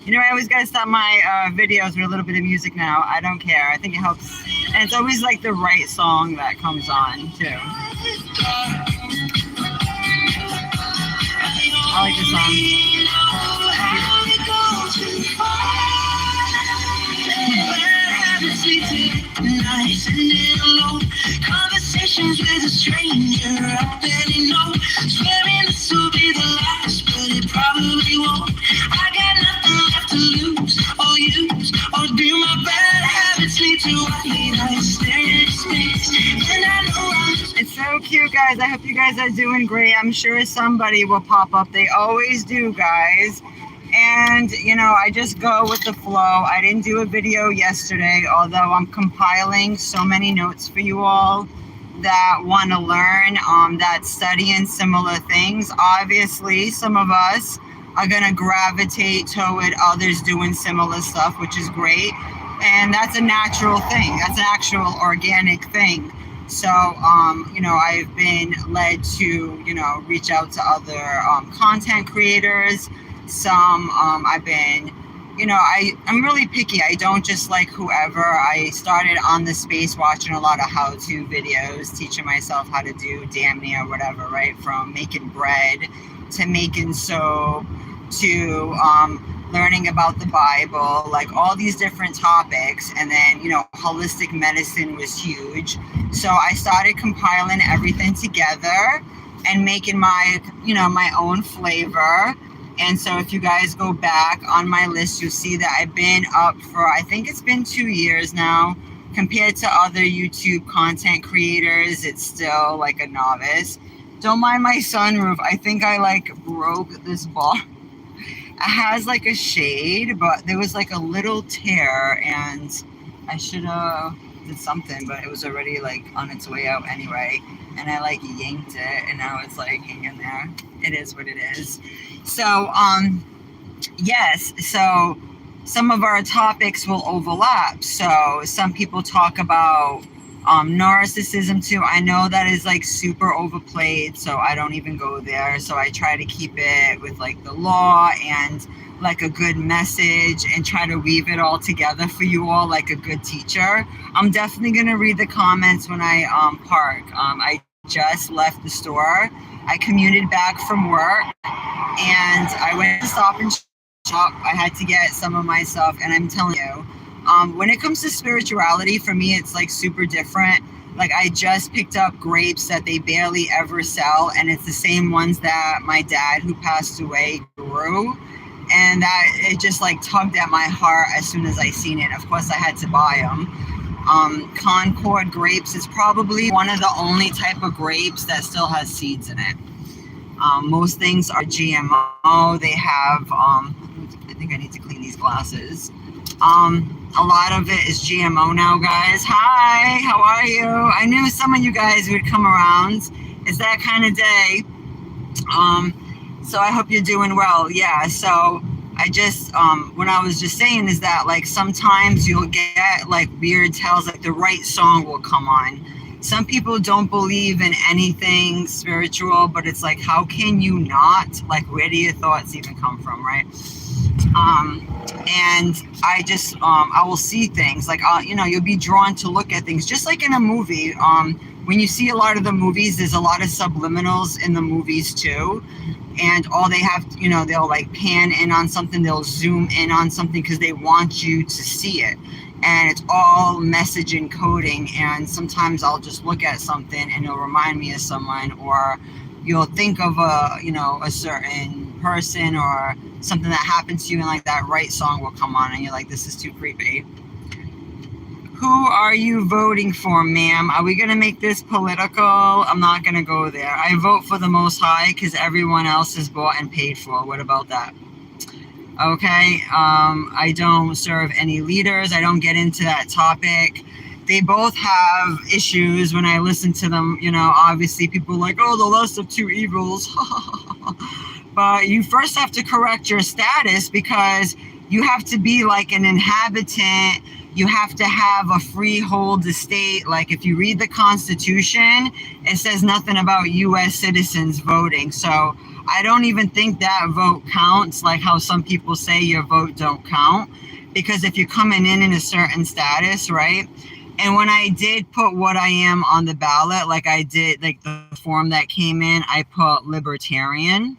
You know, I always gotta stop my videos with a little bit of music now. I don't care. I think it helps. And it's always like the right song that comes on, too. I like this song. Conversations with a stranger I barely know. Swearing this will be the last, but it probably won't. I got nothing left to lose or use or do. My bad habits lead to what I stare at space. And I know it's so cute, guys. I hope you guys are doing great. I'm sure somebody will pop up. They always do, guys. And, you know, I just go with the flow. I didn't do a video yesterday, although I'm compiling so many notes for you all that want to learn, that studying similar things. Obviously, some of us are going to gravitate toward others doing similar stuff, which is great. And that's a natural thing. That's an actual organic thing. So, you know, I've been led to, you know, reach out to other content creators. Some I've been, you know, I'm really picky. I don't just like whoever. I started on the space watching a lot of how-to videos, teaching myself how to do damn near whatever, right? From making bread to making soap to learning about the Bible, like all these different topics. And then, you know, holistic medicine was huge. So I started compiling everything together and making my, you know, my own flavor. And so if you guys go back on my list, you'll see that I've been up for, I think it's been 2 years now. Compared to other YouTube content creators, it's still like a novice. Don't mind my sunroof. I think I like broke this bar. It has like a shade, but there was like a little tear and I should have did something, but it was already like on its way out anyway. And I like yanked it and now it's like hanging there. It is what it is. So, yes, so some of our topics will overlap. So some people talk about narcissism too. I know that is like super overplayed, so I don't even go there. So I try to keep it with like the law and like a good message and try to weave it all together for you all like a good teacher. I'm definitely going to read the comments when I park. I just left the store. I commuted back from work and I went to Stop and Shop. I had to get some of my stuff, and I'm telling you, when it comes to spirituality, for me, it's like super different. Like I just picked up grapes that they barely ever sell, and it's the same ones that my dad, who passed away, grew. And that it just like tugged at my heart as soon as I seen it. Of course, I had to buy them. Concord grapes is probably one of the only type of grapes that still has seeds in it. Most things are GMO. They have, I think I need to clean these glasses. A lot of it is GMO now, guys. Hi, how are you? I knew some of you guys would come around. It's that kind of day. So I hope you're doing well. Yeah, so I just, what I was just saying is that like sometimes you'll get like weird tells, like the right song will come on. Some people don't believe in anything spiritual, but it's like, how can you not? Like, where do your thoughts even come from, right? And I just, I will see things like, you know, you'll be drawn to look at things just like in a movie. When you see a lot of the movies, there's a lot of subliminals in the movies too. And all they have, you know, they'll like pan in on something, they'll zoom in on something because they want you to see it. And it's all message encoding. And sometimes I'll just look at something and it'll remind me of someone, or you'll think of a, you know, a certain person or something that happened to you, and like that right song will come on and you're like, this is too creepy. Who are you voting for, ma'am? Are we going to make this political? I'm not going to go there. I vote for the Most High because everyone else is bought and paid for. What about that? Okay. I don't serve any leaders. I don't get into that topic. They both have issues when I listen to them. You know, obviously people are like, oh, the less of two evils. But you first have to correct your status because you have to be like an inhabitant. You have to have a freehold estate. Like if you read the Constitution, it says nothing about U.S. citizens voting. So I don't even think that vote counts, like how some people say your vote don't count. Because if you're coming in a certain status, right? And when I did put what I am on the ballot, like I did, like the form that came in, I put libertarian.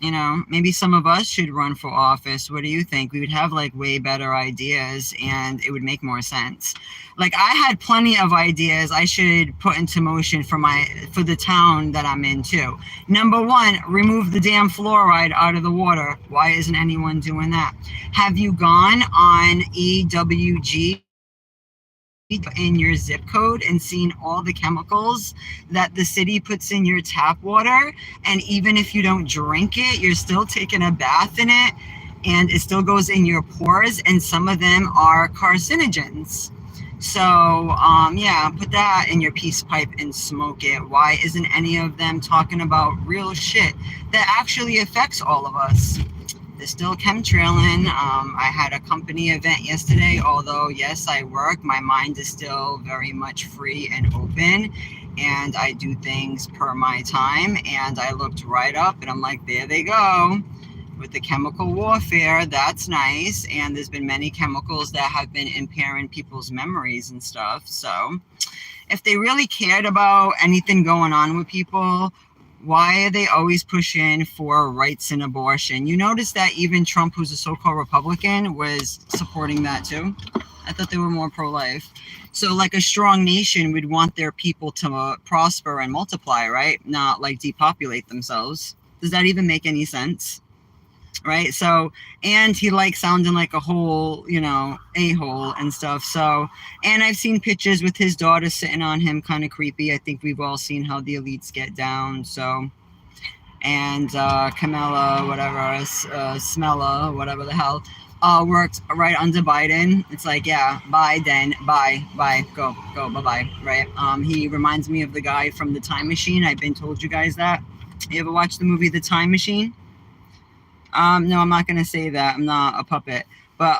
You know, maybe some of us should run for office. What do you think? We would have like way better ideas and it would make more sense. Like I had plenty of ideas I should put into motion for the town that I'm in too. Number one, remove the damn fluoride out of the water. Why isn't anyone doing that? Have you gone on EWG in your zip code and seen all the chemicals that the city puts in your tap water? And even if you don't drink it, you're still taking a bath in it and it still goes in your pores, and some of them are carcinogens. So yeah, put that in your peace pipe and smoke it. Why isn't any of them talking about real shit that actually affects all of us? They're still chemtrailing. I had a company event yesterday. Although, yes, I work, my mind is still very much free and open. And I do things per my time. And I looked right up and I'm like, there they go. With the chemical warfare, that's nice. And there's been many chemicals that have been impairing people's memories and stuff. So if they really cared about anything going on with people, why are they always pushing for rights and abortion? You notice that even Trump, who's a so-called Republican, was supporting that too. I thought they were more pro-life. So like a strong nation would want their people to prosper and multiply, right? Not like depopulate themselves. Does that even make any sense? Right? So, and he likes sounding like a whole, you know, a-hole and stuff. So, and I've seen pictures with his daughter sitting on him, kind of creepy. I think we've all seen how the elites get down. So, and Kamala, whatever, Smella, whatever the hell, worked right under Biden. It's like, yeah, Biden, bye, go, bye-bye, right? He reminds me of the guy from The Time Machine. I've been told you guys that. You ever watched the movie The Time Machine? No, I'm not gonna say that. I'm not a puppet. But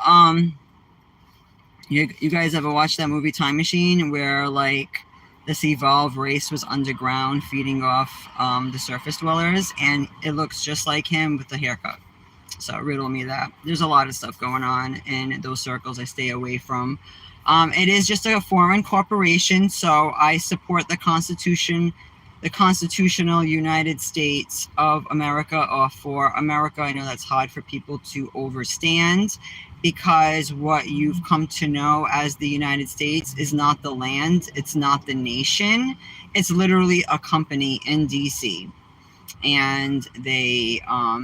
you guys ever watched that movie Time Machine, where like this evolved race was underground feeding off the surface dwellers, and it looks just like him with the haircut. So riddle me that. There's a lot of stuff going on in those circles I stay away from. It is just a foreign corporation, so I support the Constitution, the constitutional United States of America, or for America. I know that's hard for people to understand, because what you've come to know as the United States is not the land, it's not the nation, it's literally a company in DC. And they,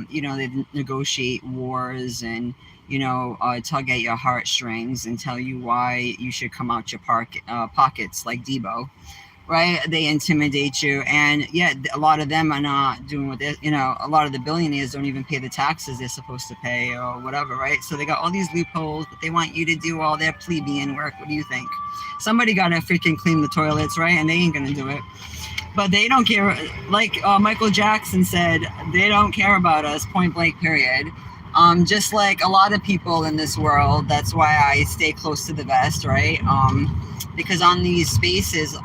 they negotiate wars and, tug at your heartstrings and tell you why you should come out your pockets like Debo. Right? They intimidate you. And yet a lot of them are not doing what they, a lot of the billionaires don't even pay the taxes they're supposed to pay or whatever, right? So they got all these loopholes, but they want you to do all their plebeian work. What do you think? Somebody got to freaking clean the toilets, right? And they ain't going to do it. But they don't care. Like Michael Jackson said, they don't care about us, point blank, period. Just like a lot of people in this world. That's why I stay close to the vest, right? Because on these spaces,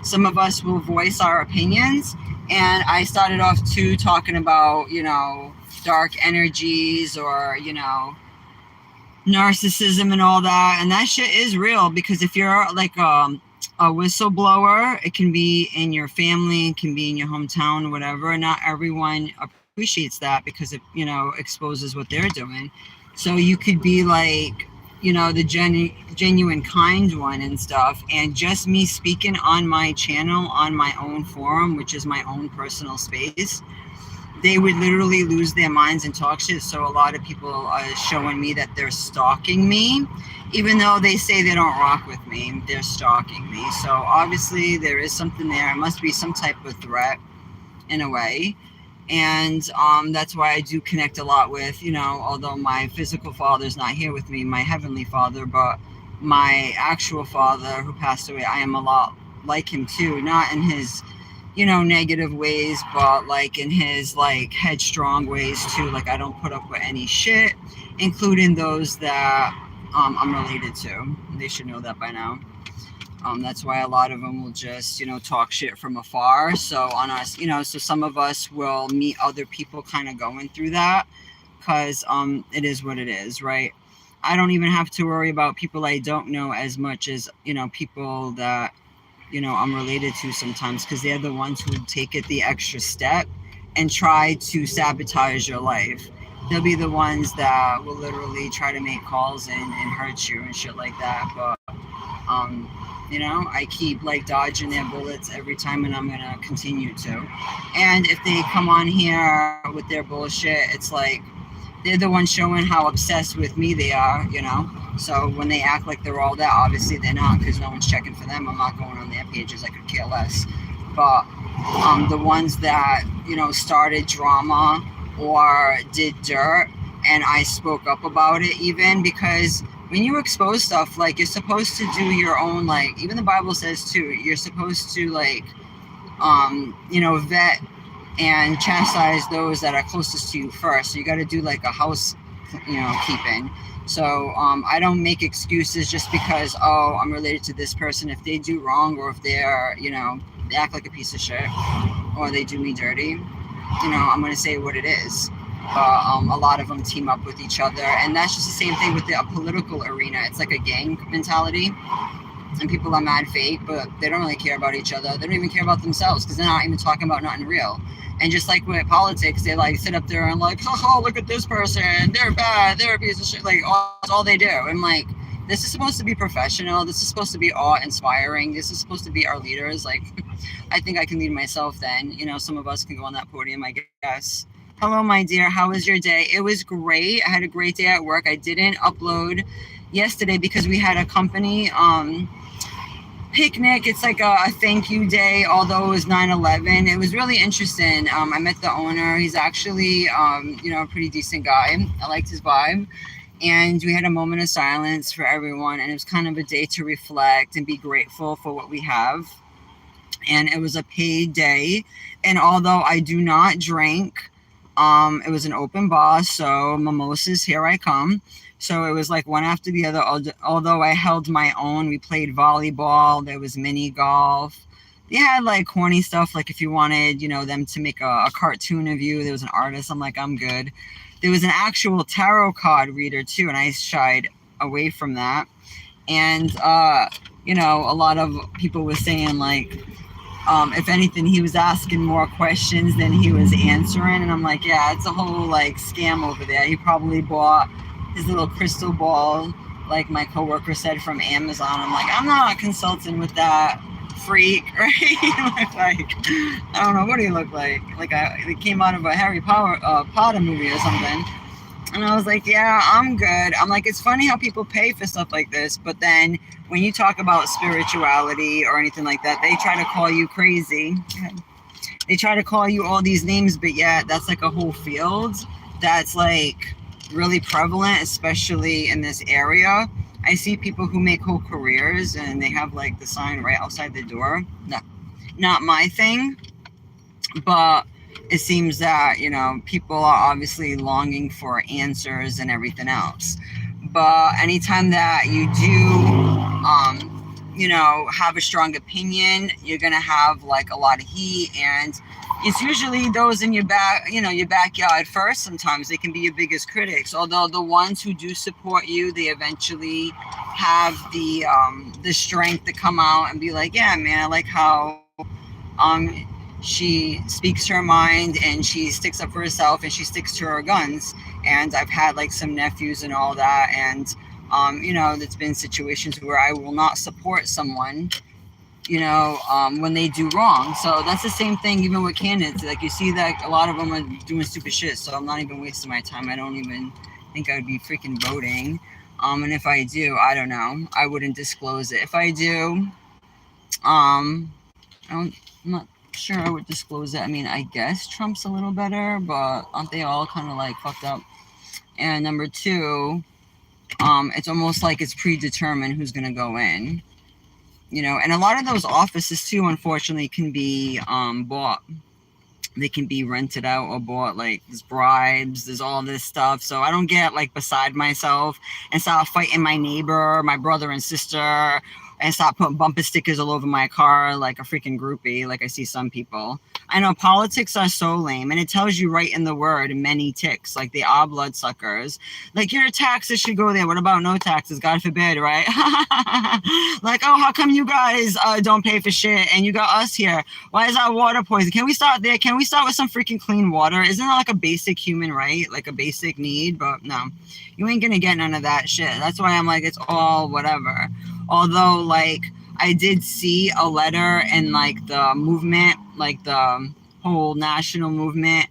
some of us will voice our opinions. And I started off too talking about, dark energies or, narcissism and all that. And that shit is real, because if you're like a whistleblower, it can be in your family, it can be in your hometown, whatever. Not everyone appreciates that because it, exposes what they're doing. So you could be like, the genuine kind one and stuff. And just me speaking on my channel, on my own forum, which is my own personal space, they would literally lose their minds and talk shit. So a lot of people are showing me that they're stalking me, even though they say they don't rock with me, they're stalking me. So obviously there is something there. It must be some type of threat in a way. And that's why I do connect a lot with, although my physical father is not here with me, my heavenly father, but my actual father who passed away, I am a lot like him too, not in his, negative ways, but like in his like headstrong ways too. Like I don't put up with any shit, including those that I'm related to. They should know that by now. That's why a lot of them will just, talk shit from afar. So on us, so some of us will meet other people kind of going through that because it is what it is, right? I don't even have to worry about people I don't know as much as, people that, I'm related to sometimes, because they're the ones who take it the extra step and try to sabotage your life. They'll be the ones that will literally try to make calls and hurt you and shit like that. But um, I keep like dodging their bullets every time, and I'm gonna continue to. And if they come on here with their bullshit, it's like they're the ones showing how obsessed with me they are. So when they act like they're all that, obviously they're not, because no one's checking for them. I'm not going on their pages. I could care less. But the ones that started drama or did dirt, and I spoke up about it, even because when you expose stuff, like, you're supposed to do your own, like, even the Bible says too, you're supposed to, like, vet and chastise those that are closest to you first. So you got to do like a house, keeping. So I don't make excuses just because, oh, I'm related to this person. If they do wrong, or if they're, they act like a piece of shit, or they do me dirty, I'm going to say what it is. A lot of them team up with each other, and that's just the same thing with the political arena. It's like a gang mentality, and people are mad fake, but they don't really care about each other. They don't even care about themselves, because they're not even talking about nothing real. And just like with politics, they like sit up there and like, oh, look at this person, they're bad, they're a piece of shit. Like, that's all they do. And like, this is supposed to be professional. This is supposed to be awe-inspiring. This is supposed to be our leaders. Like, I think I can lead myself then. Some of us can go on that podium, I guess. Hello, my dear. How was your day? It was great. I had a great day at work. I didn't upload yesterday because we had a company picnic. It's like a thank you day, although it was 9/11. It was really interesting. I met the owner. He's actually a pretty decent guy. I liked his vibe. And we had a moment of silence for everyone, and it was kind of a day to reflect and be grateful for what we have. And it was a paid day, and although I do not drink, it was an open bar, so mimosas, here I come. So it was like one after the other. Although I held my own, we played volleyball. There was mini golf. They had like corny stuff, like if you wanted, them to make a cartoon of you. There was an artist. I'm like, I'm good. There was an actual tarot card reader too, and I shied away from that. And a lot of people were saying like, if anything, he was asking more questions than he was answering. And I'm like, yeah, it's a whole like scam over there. He probably bought his little crystal ball, like my coworker said, from Amazon. I'm like, I'm not consulting with that freak, right? Like, I don't know, what do you look like? Like it came out of a Harry Potter movie or something. And I was like, yeah, I'm good. I'm like, it's funny how people pay for stuff like this, but then when you talk about spirituality or anything like that, they try to call you crazy. They try to call you all these names, but yeah, that's like a whole field that's like really prevalent, especially in this area. I see people who make whole careers and they have like the sign right outside the door. No, not my thing, but it seems that, people are obviously longing for answers and everything else. But anytime that you do, have a strong opinion, you're going to have like a lot of heat. And it's usually those in your backyard first. Sometimes they can be your biggest critics. Although the ones who do support you, they eventually have the strength to come out and be like, yeah, man, I like how, she speaks her mind and she sticks up for herself and she sticks to her guns. And I've had like some nephews and all that, and there's been situations where I will not support someone, when they do wrong. So that's the same thing even with candidates. Like, you see that a lot of them are doing stupid shit, so I'm not even wasting my time. I don't even think I would be freaking voting. And if I do, I don't know, I wouldn't disclose it. If I do, I'm not sure I would disclose it. I mean, I guess Trump's a little better, but aren't they all kind of like fucked up? And number two, it's almost like it's predetermined who's going to go in, and a lot of those offices too, unfortunately, can be bought. They can be rented out or bought. Like, there's bribes, there's all this stuff. So I don't get like beside myself and start fighting my neighbor, my brother and sister, and stop putting bumper stickers all over my car like a freaking groupie, like I see some people. I know politics are so lame, and it tells you right in the word, many ticks, like they are bloodsuckers. Like your taxes should go there. What about no taxes? God forbid, right? Like, oh, how come you guys don't pay for shit and you got us here? Why is our water poison? Can we start there? Can we start with some freaking clean water? Isn't that like a basic human right? Like a basic need? But no, you ain't gonna get none of that shit. That's why I'm like, it's all whatever. Although, like, I did see a letter in like the movement, like the whole national movement,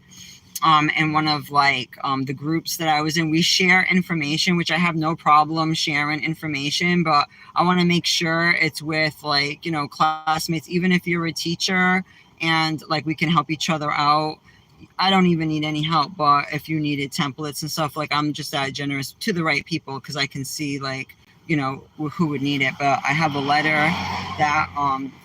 in one of like the groups that I was in. We share information, which I have no problem sharing information, but I want to make sure it's with like, you know, classmates, even if you're a teacher, and like we can help each other out. I don't even need any help, but if you needed templates and stuff, like I'm just that generous to the right people because I can see like, you know, who would need it. But I have a letter that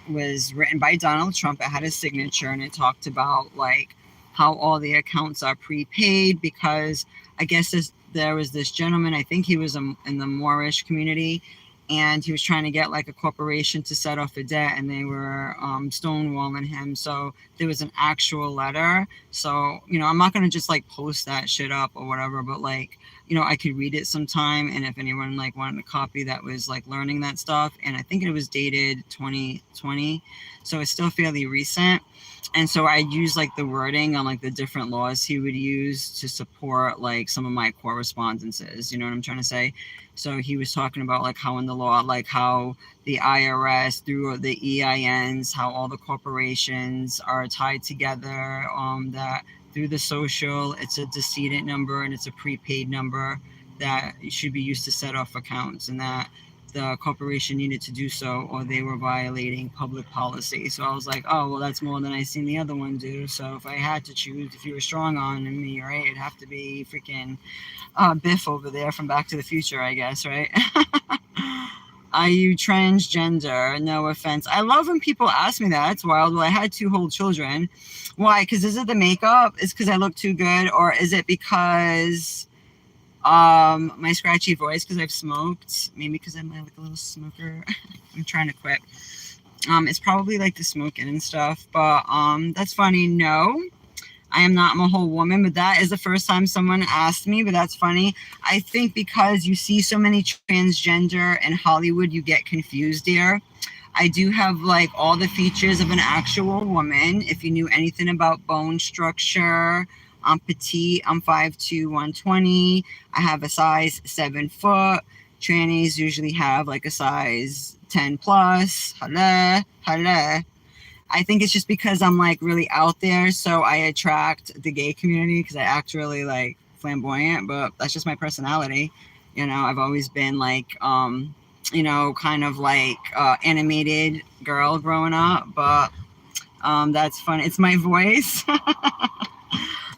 was written by Donald Trump. It had his signature, and it talked about like how all the accounts are prepaid because I guess there was this gentleman, I think he was in the Moorish community, and he was trying to get like a corporation to set off a debt, and they were stonewalling him. So there was an actual letter. So, you know, I'm not going to just like post that shit up or whatever, but like, you know, I could read it sometime. And if anyone like wanted a copy that was like learning that stuff, and I think it was dated 2020. So it's still fairly recent. And so I use like the wording on like the different laws he would use to support like some of my correspondences. You know what I'm trying to say? So he was talking about like how in the law, like how the IRS through the EINs, how all the corporations are tied together, that through the social, it's a decedent number and it's a prepaid number that should be used to set off accounts, and that the corporation needed to do so or they were violating public policy. So I was like, oh, well, that's more than I seen the other one do. So if I had to choose, if you were strong on me, right, it'd have to be freaking Biff over there from Back to the Future, I guess, right? Are you transgender? No offense. I love when people ask me that. It's wild. Well, I had 2 whole children. Why? Because is it the makeup? Is because I look too good? Or is it because my scratchy voice because I've smoked? Maybe because I'm like a little smoker. I'm trying to quit. It's probably like the smoking and stuff. But that's funny. No. I am not a whole woman, but that is the first time someone asked me, but that's funny. I think because you see so many transgender in Hollywood, you get confused there. I do have like all the features of an actual woman. If you knew anything about bone structure, I'm petite, I'm 5'2", 120. I have a size 7 foot. Trannies usually have like a size 10 plus. Hello. I think it's just because I'm like really out there, so I attract the gay community because I act really like flamboyant, but that's just my personality. You know, I've always been like, you know, kind of like animated girl growing up, but that's fun. It's my voice.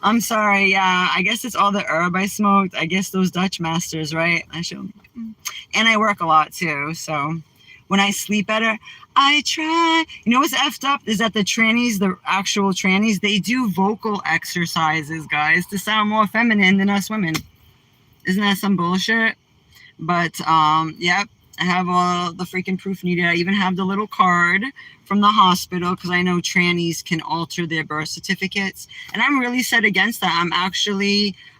I'm sorry. Yeah, I guess it's all the herb I smoked. I guess those Dutch masters, right? And I work a lot too, so when I sleep better, I try. You know what's effed up is that the trannies, the actual trannies, they do vocal exercises, guys, to sound more feminine than us women. Isn't that some bullshit? But yep, I have all the freaking proof needed. I even have the little card from the hospital because I know trannies can alter their birth certificates, and I'm really set against that.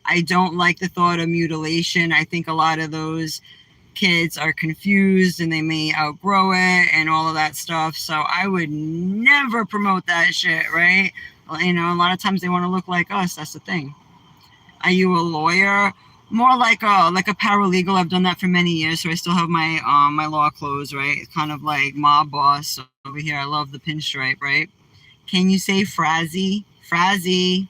I don't like the thought of mutilation. I think a lot of those kids are confused and they may outgrow it and all of that stuff. So I would never promote that shit, right? You know, a lot of times they want to look like us. That's the thing. Are you a lawyer? More like a paralegal. I've done that for many years, so I still have my my law clothes, right? It's kind of like mob boss over here. I love the pinstripe, right? Can you say Frazzy? Frazzy.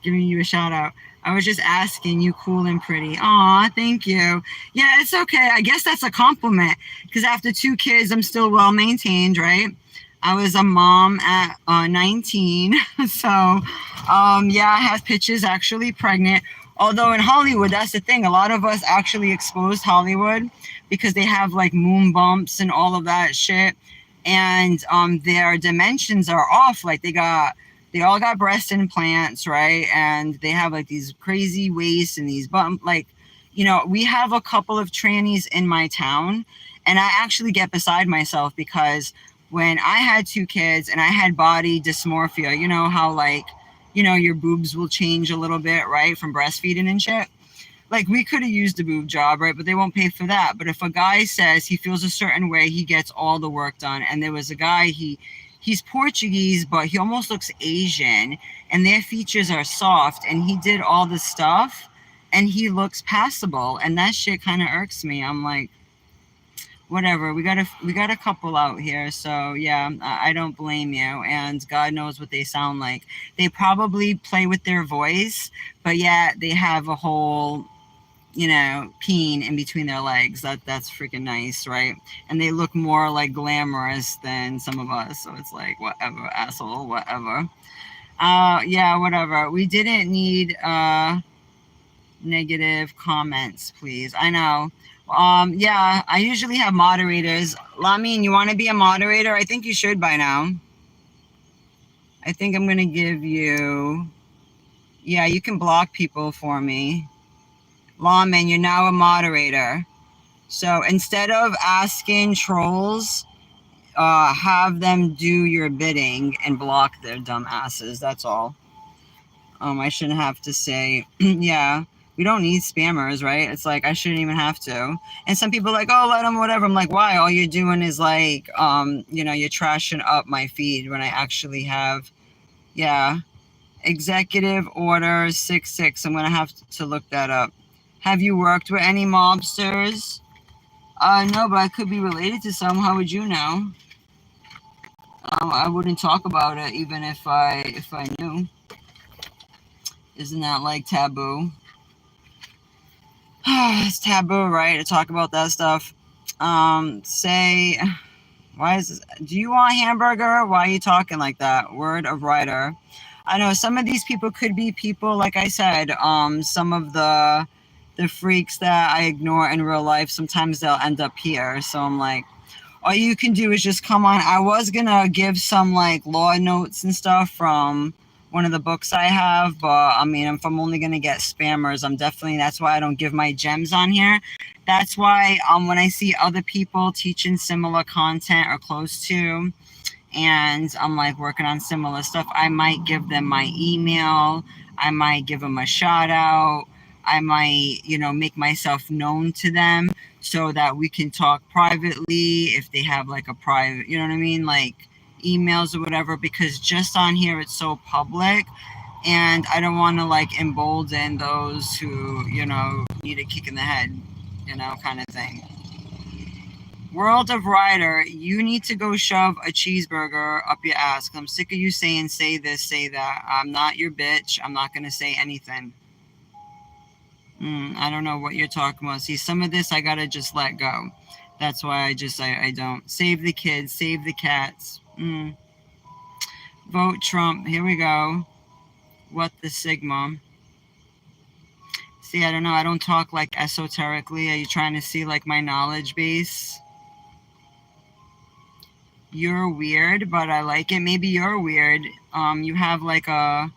Giving you a shout out. I was just asking, you cool and pretty. Aw, thank you. Yeah, it's okay. I guess that's a compliment because after 2 kids, I'm still well maintained, right? I was a mom at 19. So, yeah, I have pictures actually pregnant. Although in Hollywood, that's the thing. A lot of us actually exposed Hollywood because they have like moon bumps and all of that shit. And their dimensions are off. Like they all got breast implants, right? And they have like these crazy waists and these bump, like, you know, we have a couple of trannies in my town And I actually get beside myself because when I had 2 kids and I had body dysmorphia, you know how like, your boobs will change a little bit, right? From breastfeeding and shit. Like we could have used a boob job, right? But they won't pay for that. But if a guy says he feels a certain way, he gets all the work done. And there was a guy, he's Portuguese, but he almost looks Asian, and their features are soft, and he did all the stuff, and he looks passable, and that shit kind of irks me. I'm like, whatever. We got a couple out here, so yeah, I don't blame you. And God knows what they sound like. They probably play with their voice, but yeah, they have a whole peen in between their legs. That's freaking nice, right? And they look more like glamorous than some of us. So it's like, whatever, asshole, whatever. Yeah, whatever. We didn't need negative comments, please. I know. Yeah, I usually have moderators. Lamin, you want to be a moderator? I think you should by now. I think I'm gonna give you. Yeah, you can block people for me. Lawman, you're now a moderator. So instead of asking trolls, have them do your bidding and block their dumb asses. That's all. I shouldn't have to say, yeah, we don't need spammers, right? It's like I shouldn't even have to. And some people are like, oh, let them, whatever. I'm like, why? All you're doing is like, you're trashing up my feed when I actually have, yeah, Executive Order 66. I'm gonna have to look that up. Have you worked with any mobsters? No, but I could be related to some. How would you know? I wouldn't talk about it even if I knew. Isn't that like taboo? It's taboo, right, to talk about that stuff. Say, why is this? Do you want hamburger? Why are you talking like that? Word of writer. I know some of these people could be people, like I said, some of the freaks that I ignore in real life, sometimes they'll end up here. So I'm like, all you can do is just come on. I was gonna give some like law notes and stuff from one of the books I have, but I mean, if I'm only gonna get spammers, that's why I don't give my gems on here. That's why when I see other people teaching similar content or close to, and I'm like working on similar stuff, I might give them my email. I might give them a shout out. I might, make myself known to them so that we can talk privately if they have like a private, you know what I mean? Like emails or whatever, because just on here it's so public, and I don't want to like embolden those who, need a kick in the head, kind of thing. World of Rider, you need to go shove a cheeseburger up your ass. I'm sick of you saying, say this, say that. I'm not your bitch. I'm not going to say anything. I don't know what you're talking about. See, some of this I got to just let go. That's why I don't. Save the kids, save the cats. Vote Trump. Here we go. What the Sigma? See, I don't know. I don't talk like esoterically. Are you trying to see like my knowledge base? You're weird, but I like it. Maybe you're weird. You have like a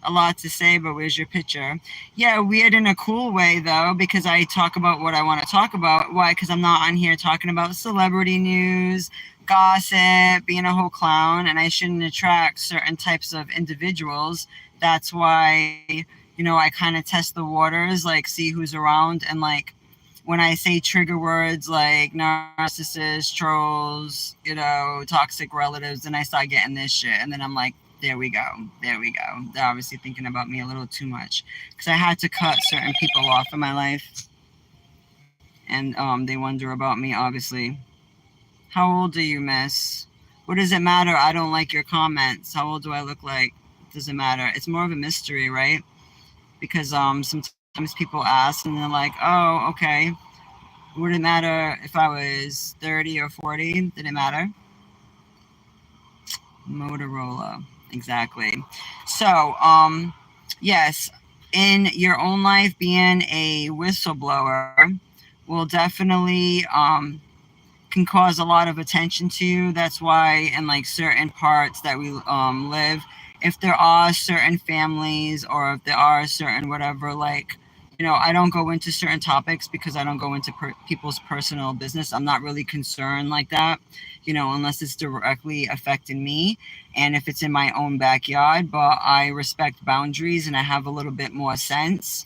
lot to say, but where's your picture? Yeah, weird in a cool way though, because I talk about what I want to talk about. Why? Because I'm not on here talking about celebrity news, gossip, being a whole clown, and I shouldn't attract certain types of individuals. That's why, I kind of test the waters, like see who's around, and like when I say trigger words like narcissists, trolls, toxic relatives, then I start getting this shit. And then I'm like, there we go. They're obviously thinking about me a little too much, because I had to cut certain people off in my life. And they wonder about me, obviously. How old are you, miss? What does it matter? I don't like your comments. How old do I look like? It doesn't matter. It's more of a mystery, right? Because sometimes people ask and they're like, oh, okay. Would it matter if I was 30 or 40? Did it matter? Motorola. Exactly. So, yes, in your own life, being a whistleblower will definitely can cause a lot of attention to you. That's why in like certain parts that we live, if there are certain families or if there are certain whatever, like I don't go into certain topics because I don't go into people's personal business. I'm not really concerned like that, unless it's directly affecting me and if it's in my own backyard. But I respect boundaries and I have a little bit more sense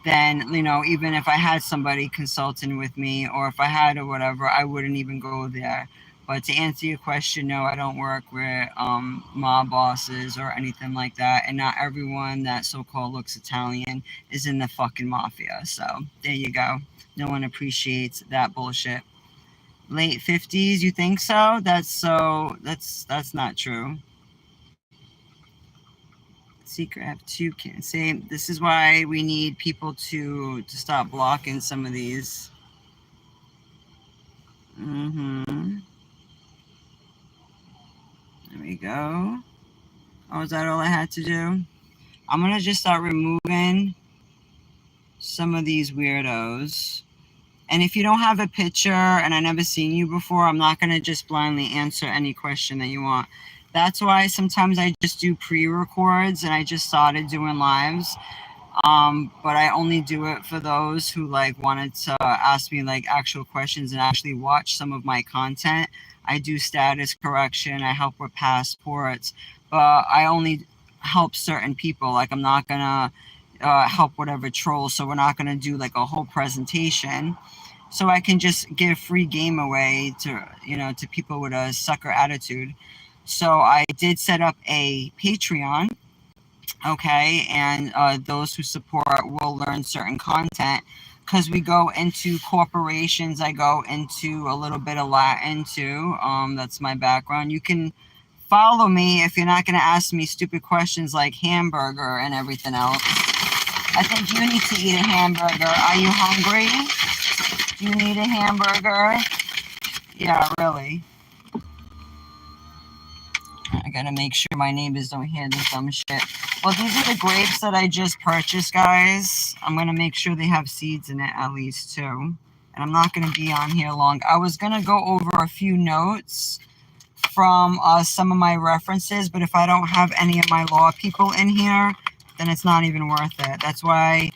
than, even if I had somebody consulting with me or if I had or whatever, I wouldn't even go there. But to answer your question, no, I don't work with mob bosses or anything like that. And not everyone that so called looks Italian is in the fucking mafia. So there you go. No one appreciates that bullshit. Late 50s, you think so? That's not true. Secret have two can say this is why we need people to stop blocking some of these. There we go. Oh, is that all I had to do? I'm gonna just start removing some of these weirdos. And if you don't have a picture and I never seen you before, I'm not gonna just blindly answer any question that you want. That's why sometimes I just do pre-records and I just started doing lives. But I only do it for those who like wanted to ask me like actual questions and actually watch some of my content. I do status correction. I help with passports, but I only help certain people. Like I'm not gonna help whatever troll. So we're not gonna do like a whole presentation. So I can just give free game away to people with a sucker attitude. So I did set up a Patreon. Okay, and those who support will learn certain content because we go into corporations. I go into a little bit of Latin too. That's my background. You can follow me if you're not going to ask me stupid questions like hamburger and everything else. I think you need to eat a hamburger. Are you hungry? Do you need a hamburger? Yeah, really. I gotta make sure my neighbors don't hear this dumb shit. Well, these are the grapes that I just purchased, guys. I'm gonna make sure they have seeds in it at least too. And I'm not gonna be on here long. I was gonna go over a few notes from some of my references, but if I don't have any of my law people in here, then it's not even worth it. That's why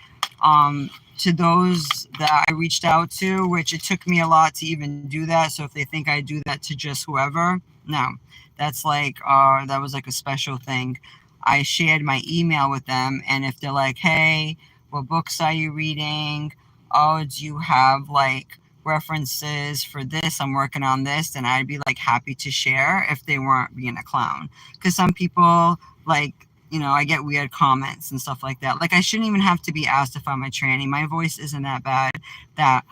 to those that I reached out to, which it took me a lot to even do that. So if they think I do that to just whoever, no. That's like, that was like a special thing. I shared my email with them, and if they're like, hey, what books are you reading? Oh, do you have like references for this? I'm working on this. Then I'd be like happy to share if they weren't being a clown. Because some people like, I get weird comments and stuff like that. Like I shouldn't even have to be asked if I'm a tranny. My voice isn't that bad that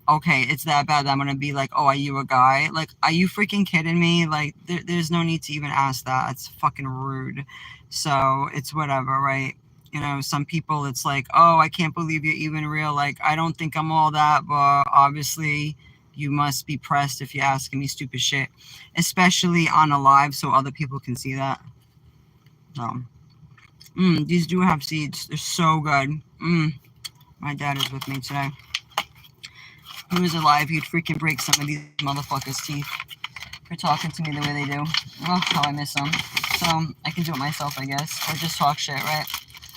okay, it's that bad that I'm gonna be like, oh, are you a guy? Like, are you freaking kidding me? Like, there's no need to even ask that. It's fucking rude. So it's whatever, right? Some people, it's like, oh, I can't believe you're even real. Like, I don't think I'm all that, but obviously you must be pressed if you're asking me stupid shit, especially on a live so other people can see that. So, these do have seeds. They're so good. My dad is with me today. If he was alive, he'd freaking break some of these motherfuckers' teeth for talking to me the way they do. Oh, how I miss them. So I can do it myself, I guess, or just talk shit, right?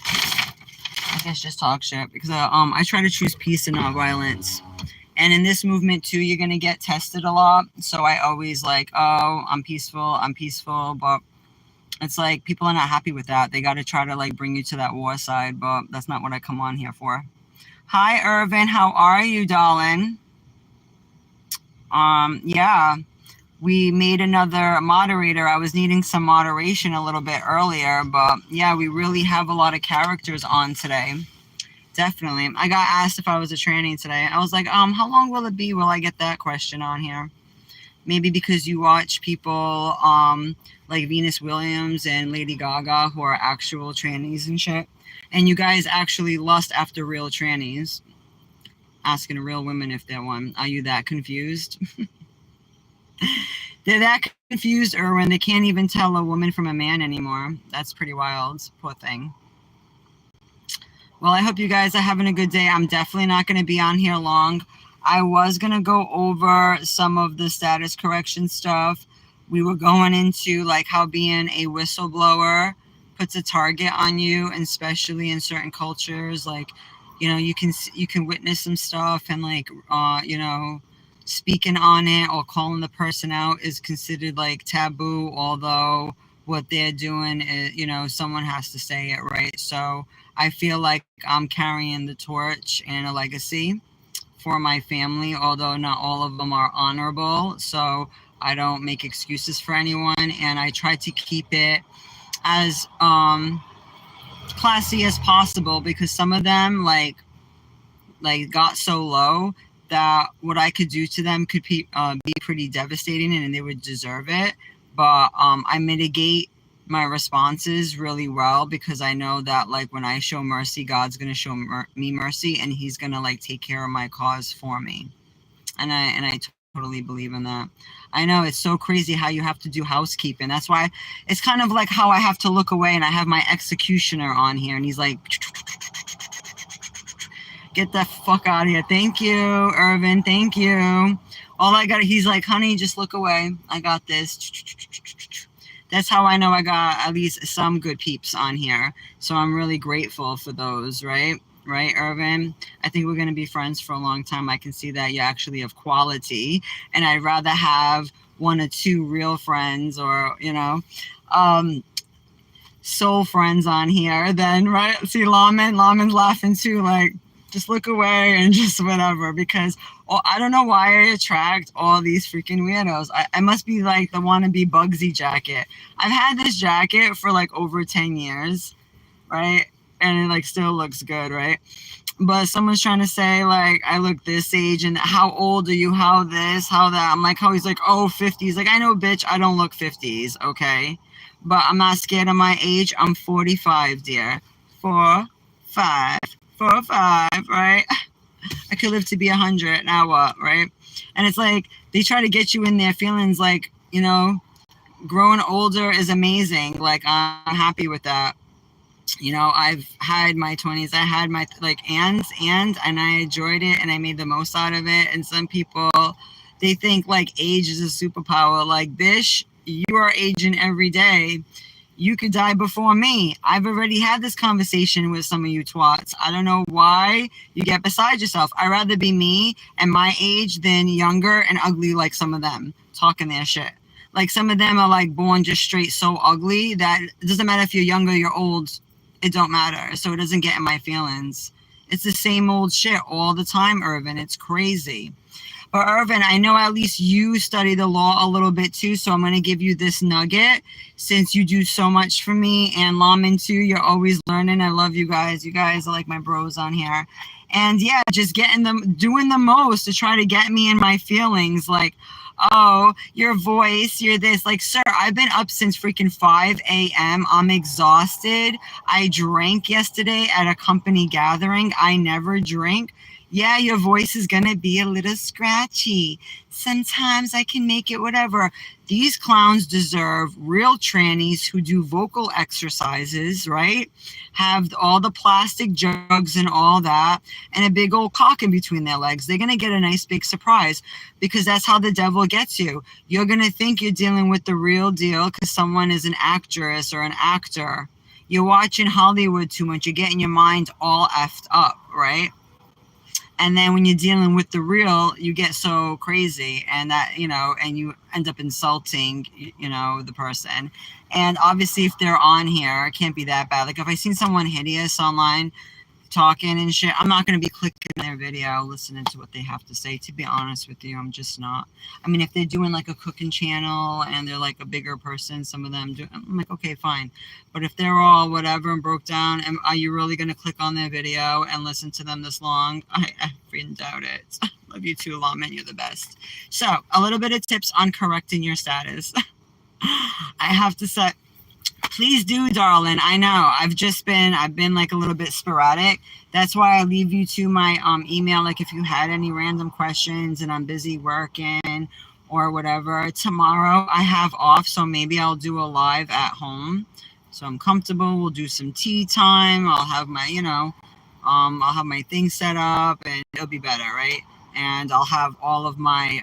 I guess just talk shit because I try to choose peace and not violence. And in this movement too, you're gonna get tested a lot. So I always like, oh, I'm peaceful, but it's like people are not happy with that. They got to try to like bring you to that war side, but that's not what I come on here for. Hi, Irvin. How are you, darling? Yeah, we made another moderator. I was needing some moderation a little bit earlier, but yeah, we really have a lot of characters on today. Definitely. I got asked if I was a tranny today. I was like, how long will it be? Will I get that question on here? Maybe because you watch people like Venus Williams and Lady Gaga who are actual trannies and shit. And you guys actually lust after real trannies. Asking real women if they're one. Are you that confused? They're that confused, Erwin. They can't even tell a woman from a man anymore. That's pretty wild. Poor thing. Well, I hope you guys are having a good day. I'm definitely not going to be on here long. I was going to go over some of the status correction stuff. We were going into like how being a whistleblower puts a target on you, and especially in certain cultures. Like you know, you can witness some stuff, and like you know, speaking on it or calling the person out is considered like taboo, although what they're doing is, you know, someone has to say it, right? So I feel like I'm carrying the torch and a legacy for my family, although not all of them are honorable. So I don't make excuses for anyone, and I try to keep it as classy as possible, because some of them got so low that what I could do to them could be pretty devastating, and they would deserve it. But I mitigate my responses really well, because I know that like when I show mercy, God's gonna show me mercy, and He's gonna like take care of my cause for me. And I totally believe in that. I know it's so crazy how you have to do housekeeping. That's why it's kind of like how I have to look away, and I have my executioner on here, and he's like, get the fuck out of here. Thank you, Irvin. Thank you. All I got, he's like, honey, just look away. I got this. That's how I know I got at least some good peeps on here. So I'm really grateful for those, right? Right, Irvin? I think we're going to be friends for a long time. I can see that you're actually of quality. And I'd rather have one or two real friends, or, you know, soul friends on here than, right? See, Laman's laughing too, like, just look away and just whatever, because I don't know why I attract all these freaking weirdos. I must be like the wannabe Bugsy jacket. I've had this jacket for like over 10 years, right? And it like still looks good, right? But someone's trying to say like I look this age, and how old are you, how this, how that. I'm like, how he's like, oh, 50s. Like, I know, bitch, I don't look 50s, okay? But I'm not scared of my age. I'm 45, dear. 4, 5, 4, 5, right? I could live to be 100. Now what, right? And it's like they try to get you in their feelings, like, you know, growing older is amazing. Like, I'm happy with that. You know, I've had my 20s. I had my like and I enjoyed it, and I made the most out of it. And some people, they think like age is a superpower. Like, bish, you are aging every day. You could die before me. I've already had this conversation with some of you twats. I don't know why you get beside yourself. I'd rather be me and my age than younger and ugly like some of them talking their shit. Like, some of them are like born just straight so ugly that it doesn't matter if you're younger, you're old. It don't matter. So it doesn't get in my feelings. It's the same old shit all the time, Irvin. It's crazy. But Irvin, I know at least you study the law a little bit too, so I'm going to give you this nugget since you do so much for me, and Laman too. You're always learning. I love you guys. You guys are like my bros on here. And yeah, just getting them, doing the most to try to get me in my feelings. Like, oh, your voice, you're this. Like, sir, I've been up since freaking 5 a.m. I'm exhausted. I drank yesterday at a company gathering. I never drink. Yeah, your voice is going to be a little scratchy. Sometimes I can make it whatever. These clowns deserve real trannies who do vocal exercises, right? Have all the plastic jugs and all that, and a big old cock in between their legs. They're going to get a nice big surprise, because that's how the devil gets you. You're going to think you're dealing with the real deal because someone is an actress or an actor. You're watching Hollywood too much. You're getting your mind all effed up, right? And then when you're dealing with the real, you get so crazy, and that, you know, and you end up insulting, you know, the person. And obviously if they're on here, it can't be that bad. Like, if I seen someone hideous online talking and shit, I'm not going to be clicking their video, listening to what they have to say. To be honest with you, I'm just not. I mean, if they're doing like a cooking channel and they're like a bigger person, some of them do, I'm like, okay, fine. But if they're all whatever and broke down, are you really going to click on their video and listen to them this long? I freaking doubt it. Love you too, Lawman. You're the best. So a little bit of tips on correcting your status. I have to say, please do, darling. I know I've been like a little bit sporadic. That's why I leave you to my email. Like, if you had any random questions and I'm busy working or whatever. Tomorrow I have off, so maybe I'll do a live at home. So I'm comfortable. We'll do some tea time. I'll have my, you know, I'll have my thing set up, and it'll be better, right? And I'll have all of my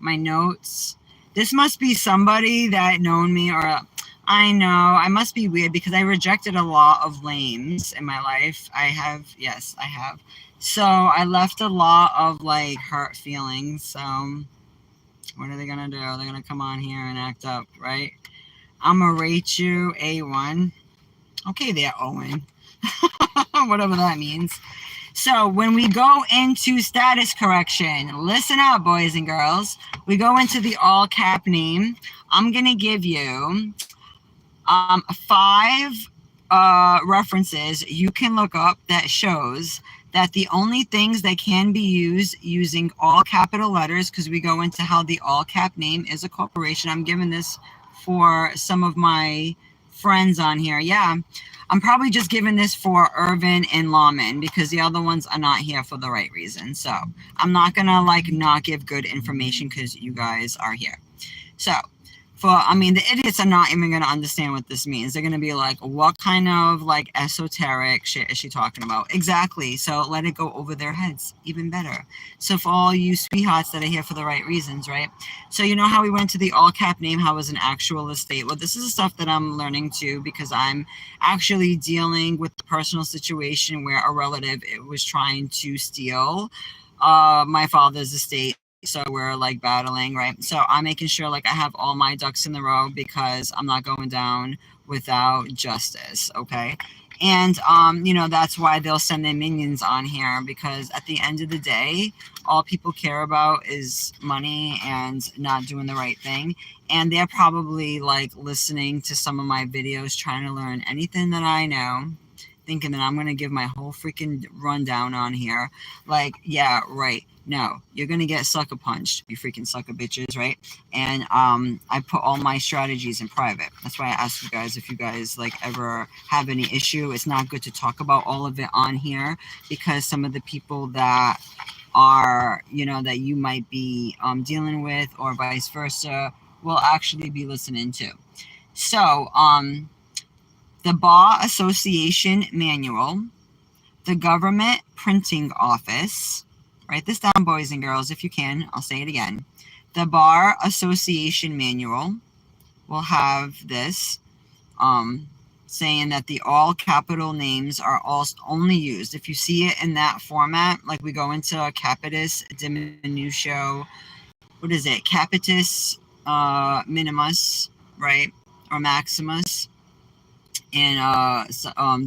my notes. This must be somebody that known me, or I know. I must be weird because I rejected a lot of lames in my life. I have, yes, I have. So I left a lot of like hurt feelings. So what are they gonna do? They're gonna come on here and act up, right? I'm gonna rate you A1. Okay, there, Owen. Whatever that means. So when we go into status correction, listen up, boys and girls. We go into the all cap name. I'm gonna give you five references you can look up that shows that the only things that can be used using all capital letters, because we go into how the all cap name is a corporation. I'm giving this for some of my friends on here. Yeah, I'm probably just giving this for Irvin and Lawman because the other ones are not here for the right reason. So I'm not gonna like not give good information because you guys are here. So the idiots are not even going to understand what this means. They're going to be like, what kind of like esoteric shit is she talking about? Exactly. So let it go over their heads even better. So for all you sweethearts that are here for the right reasons, right? So you know how we went to the all cap name, how it was an actual estate? Well, this is the stuff that I'm learning too, because I'm actually dealing with the personal situation where a relative was trying to steal my father's estate. So we're like battling, right? So I'm making sure like I have all my ducks in the row because I'm not going down without justice, okay? And that's why they'll send their minions on here, because at the end of the day, all people care about is money and not doing the right thing. And they're probably like listening to some of my videos, trying to learn anything that I know, thinking that I'm going to give my whole freaking rundown on here. Like, yeah, right. No, you're going to get sucker punched, you freaking sucker bitches, right? And I put all my strategies in private. That's why I ask you guys if you guys like ever have any issue. It's not good to talk about all of it on here because some of the people that are, that you might be dealing with or vice versa will actually be listening to. So, the Bar Association Manual, the Government Printing Office. Write this down, boys and girls, if you can. I'll say it again. The Bar Association Manual will have this saying that the all capital names are only used. If you see it in that format, like we go into a capitis diminutio, what is it? Capitis minimus, right? Or maximus. And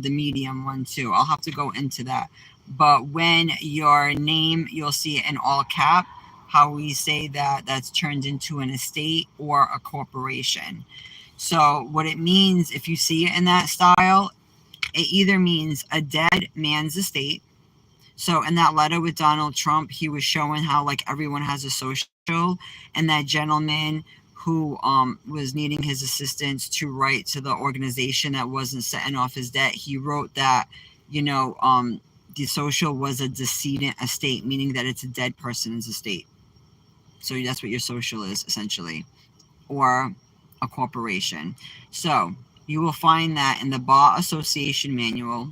the medium one too. I'll have to go into that. But when your name, you'll see it in all cap, how we say that that's turned into an estate or a corporation. So what it means, if you see it in that style, it either means a dead man's estate. So in that letter with Donald Trump, he was showing how like everyone has a social, and that gentleman who was needing his assistance to write to the organization that wasn't setting off his debt, he wrote that, the social was a decedent estate, meaning that it's a dead person's estate. So that's what your social is, essentially, or a corporation. So you will find that in the Bar Association Manual.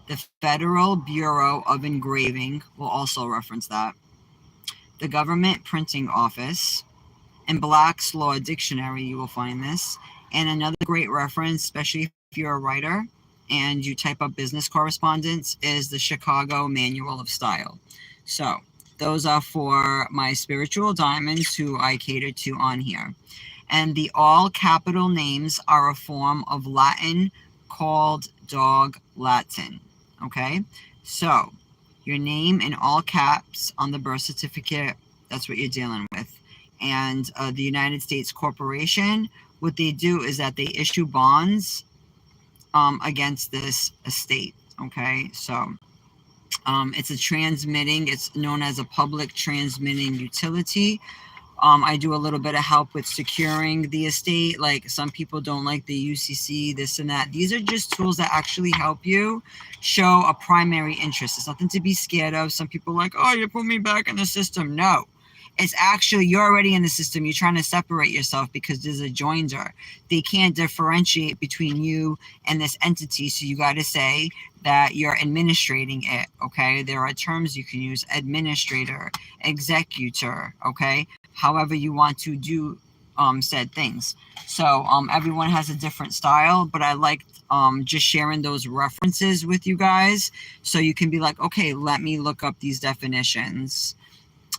The Federal Bureau of Engraving will also reference that. The Government Printing Office. In Black's Law Dictionary, you will find this. And another great reference, especially if you're a writer and you type up business correspondence, is the Chicago Manual of Style. So those are for my spiritual diamonds who I cater to on here. And the all capital names are a form of Latin called dog Latin. Okay? So your name in all caps on the birth certificate, that's what you're dealing with. And the United States Corporation, what they do is that they issue bonds against this estate. Okay, so it's known as a public transmitting utility. I do a little bit of help with securing the estate. Like some people don't like the UCC, this and that. These are just tools that actually help you show a primary interest. It's nothing to be scared of. Some people are like, oh, you put me back in the system. No. It's actually, you're already in the system. You're trying to separate yourself because there's a joinder. They can't differentiate between you and this entity. So you got to say that you're administrating it. Okay. There are terms you can use: administrator, executor. Okay. However you want to do said things. So everyone has a different style, but I like just sharing those references with you guys so you can be like, okay, let me look up these definitions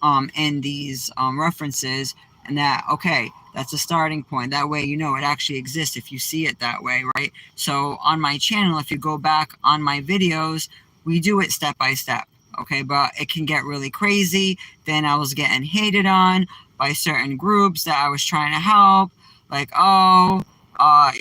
and these references, and that, okay, that's a starting point. That way you know it actually exists if you see it that way, right? So on my channel, if you go back on my videos, we do it step by step, okay? But it can get really crazy. Then I was getting hated on by certain groups that I was trying to help, like, oh,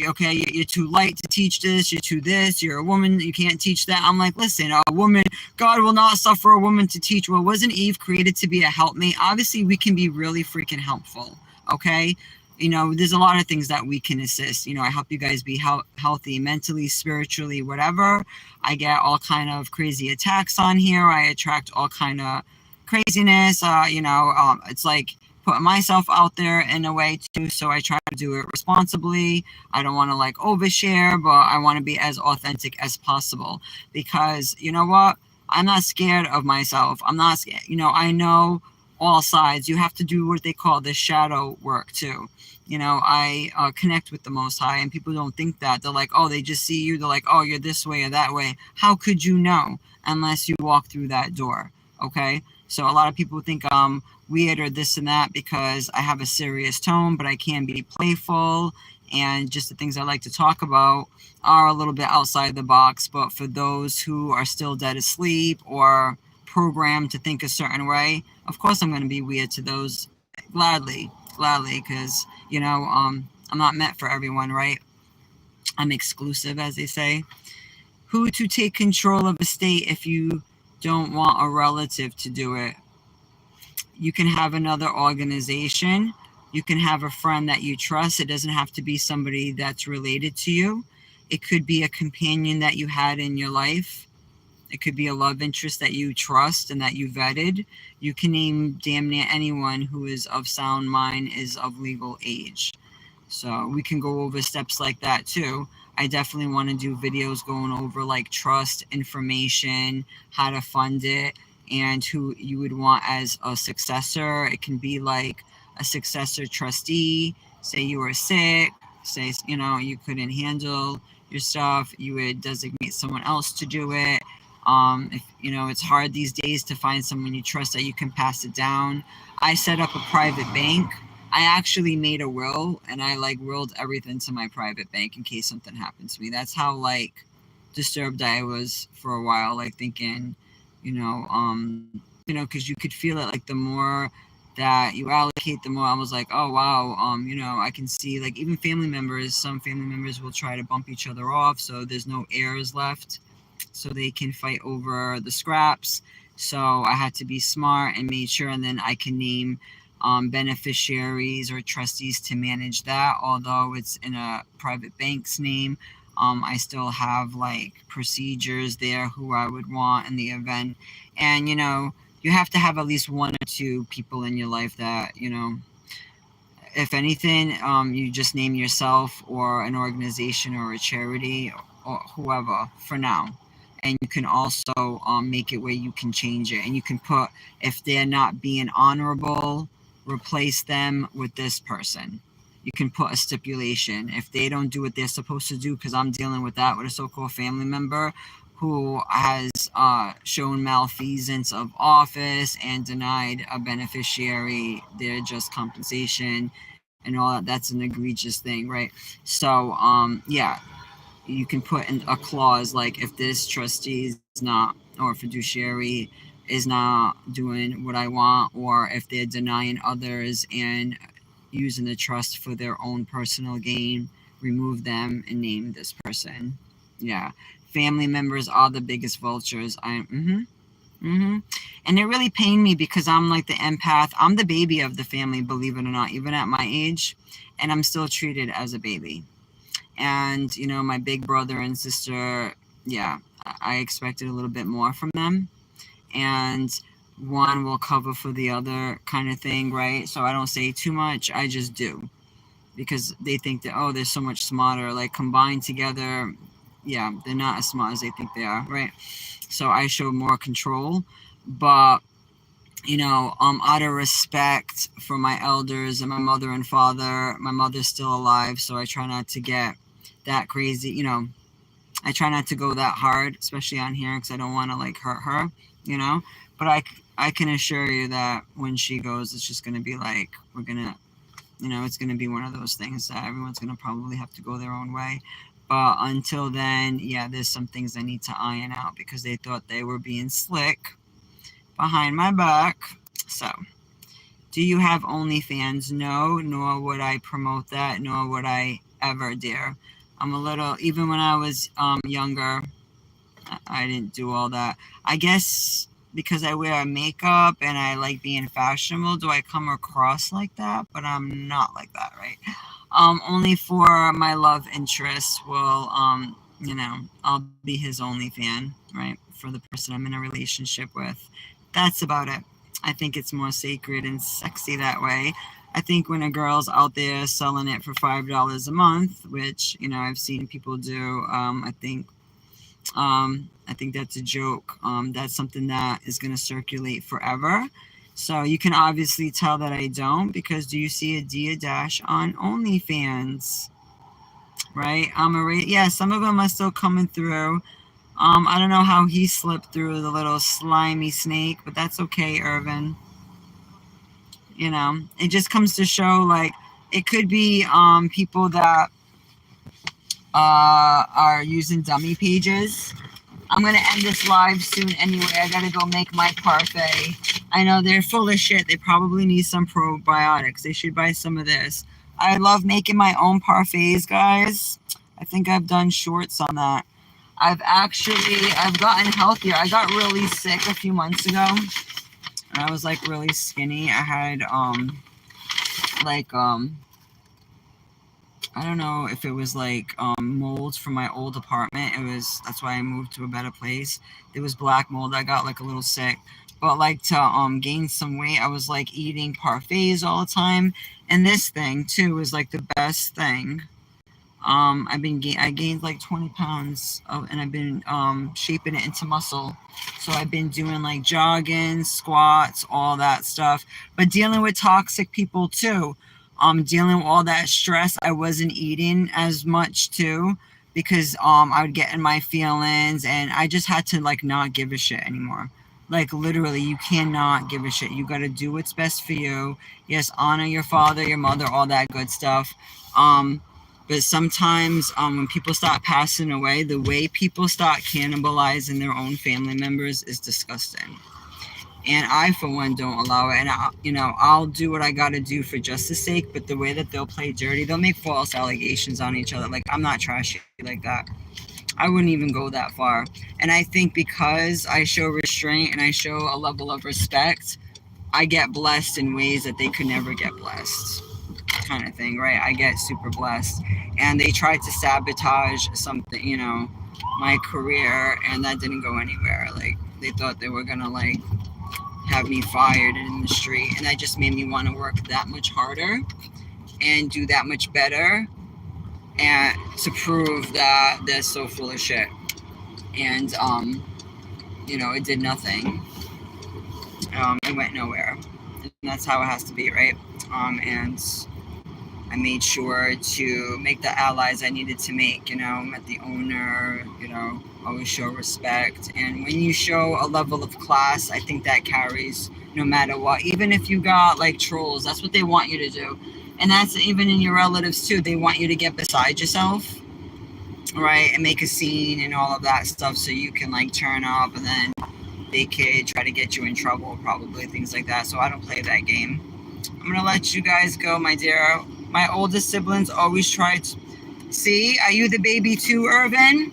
okay, you're too light to teach this, you're too this, you're a woman, you can't teach that. I'm like, listen, a woman, God will not suffer a woman to teach. Well, wasn't Eve created to be a helpmate? Obviously, we can be really freaking helpful, okay? You know, there's a lot of things that we can assist. You know, I help you guys be healthy mentally, spiritually, whatever. I get all kind of crazy attacks on here. I attract all kind of craziness. It's like putting myself out there in a way too, so I try to do it responsibly. I don't want to like overshare, but I want to be as authentic as possible, because you know what, I'm not scared of myself. I'm not scared. You know, I know all sides. You have to do what they call the shadow work too. You know, I connect with the Most High, and people don't think that. They're like, oh, they just see you. They're like, oh, you're this way or that way. How could you know unless you walk through that door? Okay. So a lot of people think I'm weird or this and that because I have a serious tone, but I can be playful, and just the things I like to talk about are a little bit outside the box. But for those who are still dead asleep or programmed to think a certain way, of course I'm going to be weird to those, gladly, because I'm not meant for everyone, right? I'm exclusive, as they say. Who to take control of a state if you don't want a relative to do it? You can have another organization. You can have a friend that you trust. It doesn't have to be somebody that's related to you. It could be a companion that you had in your life. It could be a love interest that you trust and that you vetted. You can name damn near anyone who is of sound mind, is of legal age. So we can go over steps like that too. I definitely want to do videos going over like trust information, how to fund it, and who you would want as a successor. It can be like a successor trustee. Say you were sick, say you couldn't handle your stuff, you would designate someone else to do it. If it's hard these days to find someone you trust that you can pass it down. I set up a private bank. I actually made a will, and I like willed everything to my private bank in case something happened to me. That's how like disturbed I was for a while, like thinking, because you could feel it, like the more that you allocate, the more I was like, oh wow, I can see like even family members, some family members will try to bump each other off, so there's no heirs left, so they can fight over the scraps. So I had to be smart and made sure, and then I can name beneficiaries or trustees to manage that. Although it's in a private bank's name, I still have like procedures there who I would want in the event. And you have to have at least one or two people in your life that if anything, you just name yourself or an organization or a charity or whoever for now. And you can also make it where you can change it. And you can put, if they're not being honorable, replace them with this person. You can put a stipulation. If they don't do what they're supposed to do, because I'm dealing with that with a so-called family member who has shown malfeasance of office and denied a beneficiary their just compensation and all that. That's an egregious thing, right? So, yeah, you can put in a clause like if this trustee is not, or fiduciary is not doing what I want, or if they're denying others and using the trust for their own personal gain, remove them and name this person. Yeah, family members are the biggest vultures. And they're really paying me because I'm like the empath. I'm the baby of the family, believe it or not, even at my age, and I'm still treated as a baby. And my big brother and sister, yeah, I expected a little bit more from them, and one will cover for the other kind of thing, right? So I don't say too much, I just do, because they think that, oh, they're so much smarter, like combined together. Yeah, they're not as smart as they think they are, right? So I show more control. But out of respect for my elders and my mother and father. My mother's still alive, so I try not to get that crazy. I try not to go that hard, especially on here, because I don't want to like hurt her. You know, but I can assure you that when she goes, it's just gonna be like we're gonna, it's gonna be one of those things that everyone's gonna probably have to go their own way. But until then, yeah, there's some things I need to iron out because they thought they were being slick behind my back. So, do you have OnlyFans? No, nor would I promote that, nor would I ever dare. I'm a little, even when I was younger, I didn't do all that. I guess because I wear makeup and I like being fashionable, do I come across like that? But I'm not like that, right? Only for my love interest will, I'll be his only fan, right? For the person I'm in a relationship with. That's about it. I think it's more sacred and sexy that way. I think when a girl's out there selling it for $5 a month, which I've seen people do, I think that's a joke. That's something that is going to circulate forever. So you can obviously tell that I don't because do you see a Dia Dash on OnlyFans? Right? Yeah, some of them are still coming through. I don't know how he slipped through the little slimy snake, but that's okay, Irvin. It just comes to show like it could be people that are using dummy pages. I'm gonna end this live soon anyway. I gotta go make my parfait. I know they're full of shit. They probably need some probiotics. They should buy some of this. I love making my own parfaits, guys. I think I've done shorts on that. I've gotten healthier. I got really sick a few months ago. I was like really skinny. I had like I don't know if it was like mold from my old apartment. That's why I moved to a better place. There was black mold. I got like a little sick. But like to gain some weight, I was like eating parfaits all the time. And this thing too was like the best thing. I gained like 20 pounds and I've been shaping it into muscle. So I've been doing like jogging, squats, all that stuff. But dealing with toxic people too. Dealing with all that stress, I wasn't eating as much too because I would get in my feelings and I just had to like not give a shit anymore. Like literally, you cannot give a shit. You got to do what's best for you. Yes, honor your father, your mother, all that good stuff. But sometimes when people start passing away, the way people start cannibalizing their own family members is disgusting. And I, for one, don't allow it. And I'll do what I got to do for justice sake. But the way that they'll play dirty, they'll make false allegations on each other. Like I'm not trashy like that. I wouldn't even go that far. And I think because I show restraint and I show a level of respect, I get blessed in ways that they could never get blessed. Kind of thing, right? I get super blessed. And they tried to sabotage something, my career, and that didn't go anywhere. Like they thought they were gonna like have me fired in the street, and that just made me want to work that much harder and do that much better and to prove that they're so full of shit. And it did nothing. It went nowhere, and that's how it has to be, right? And I made sure to make the allies I needed to make. Met the owner. Always show respect, and when you show a level of class, I think that carries no matter what. Even if you got like trolls, that's what they want you to do, and that's even in your relatives too. They want you to get beside yourself, right, and make a scene and all of that stuff, so you can like turn up, and then they could try to get you in trouble, probably things like that. So I don't play that game. I'm gonna let you guys go, my dear. My oldest siblings always try to see. Are you the baby too, Irvin?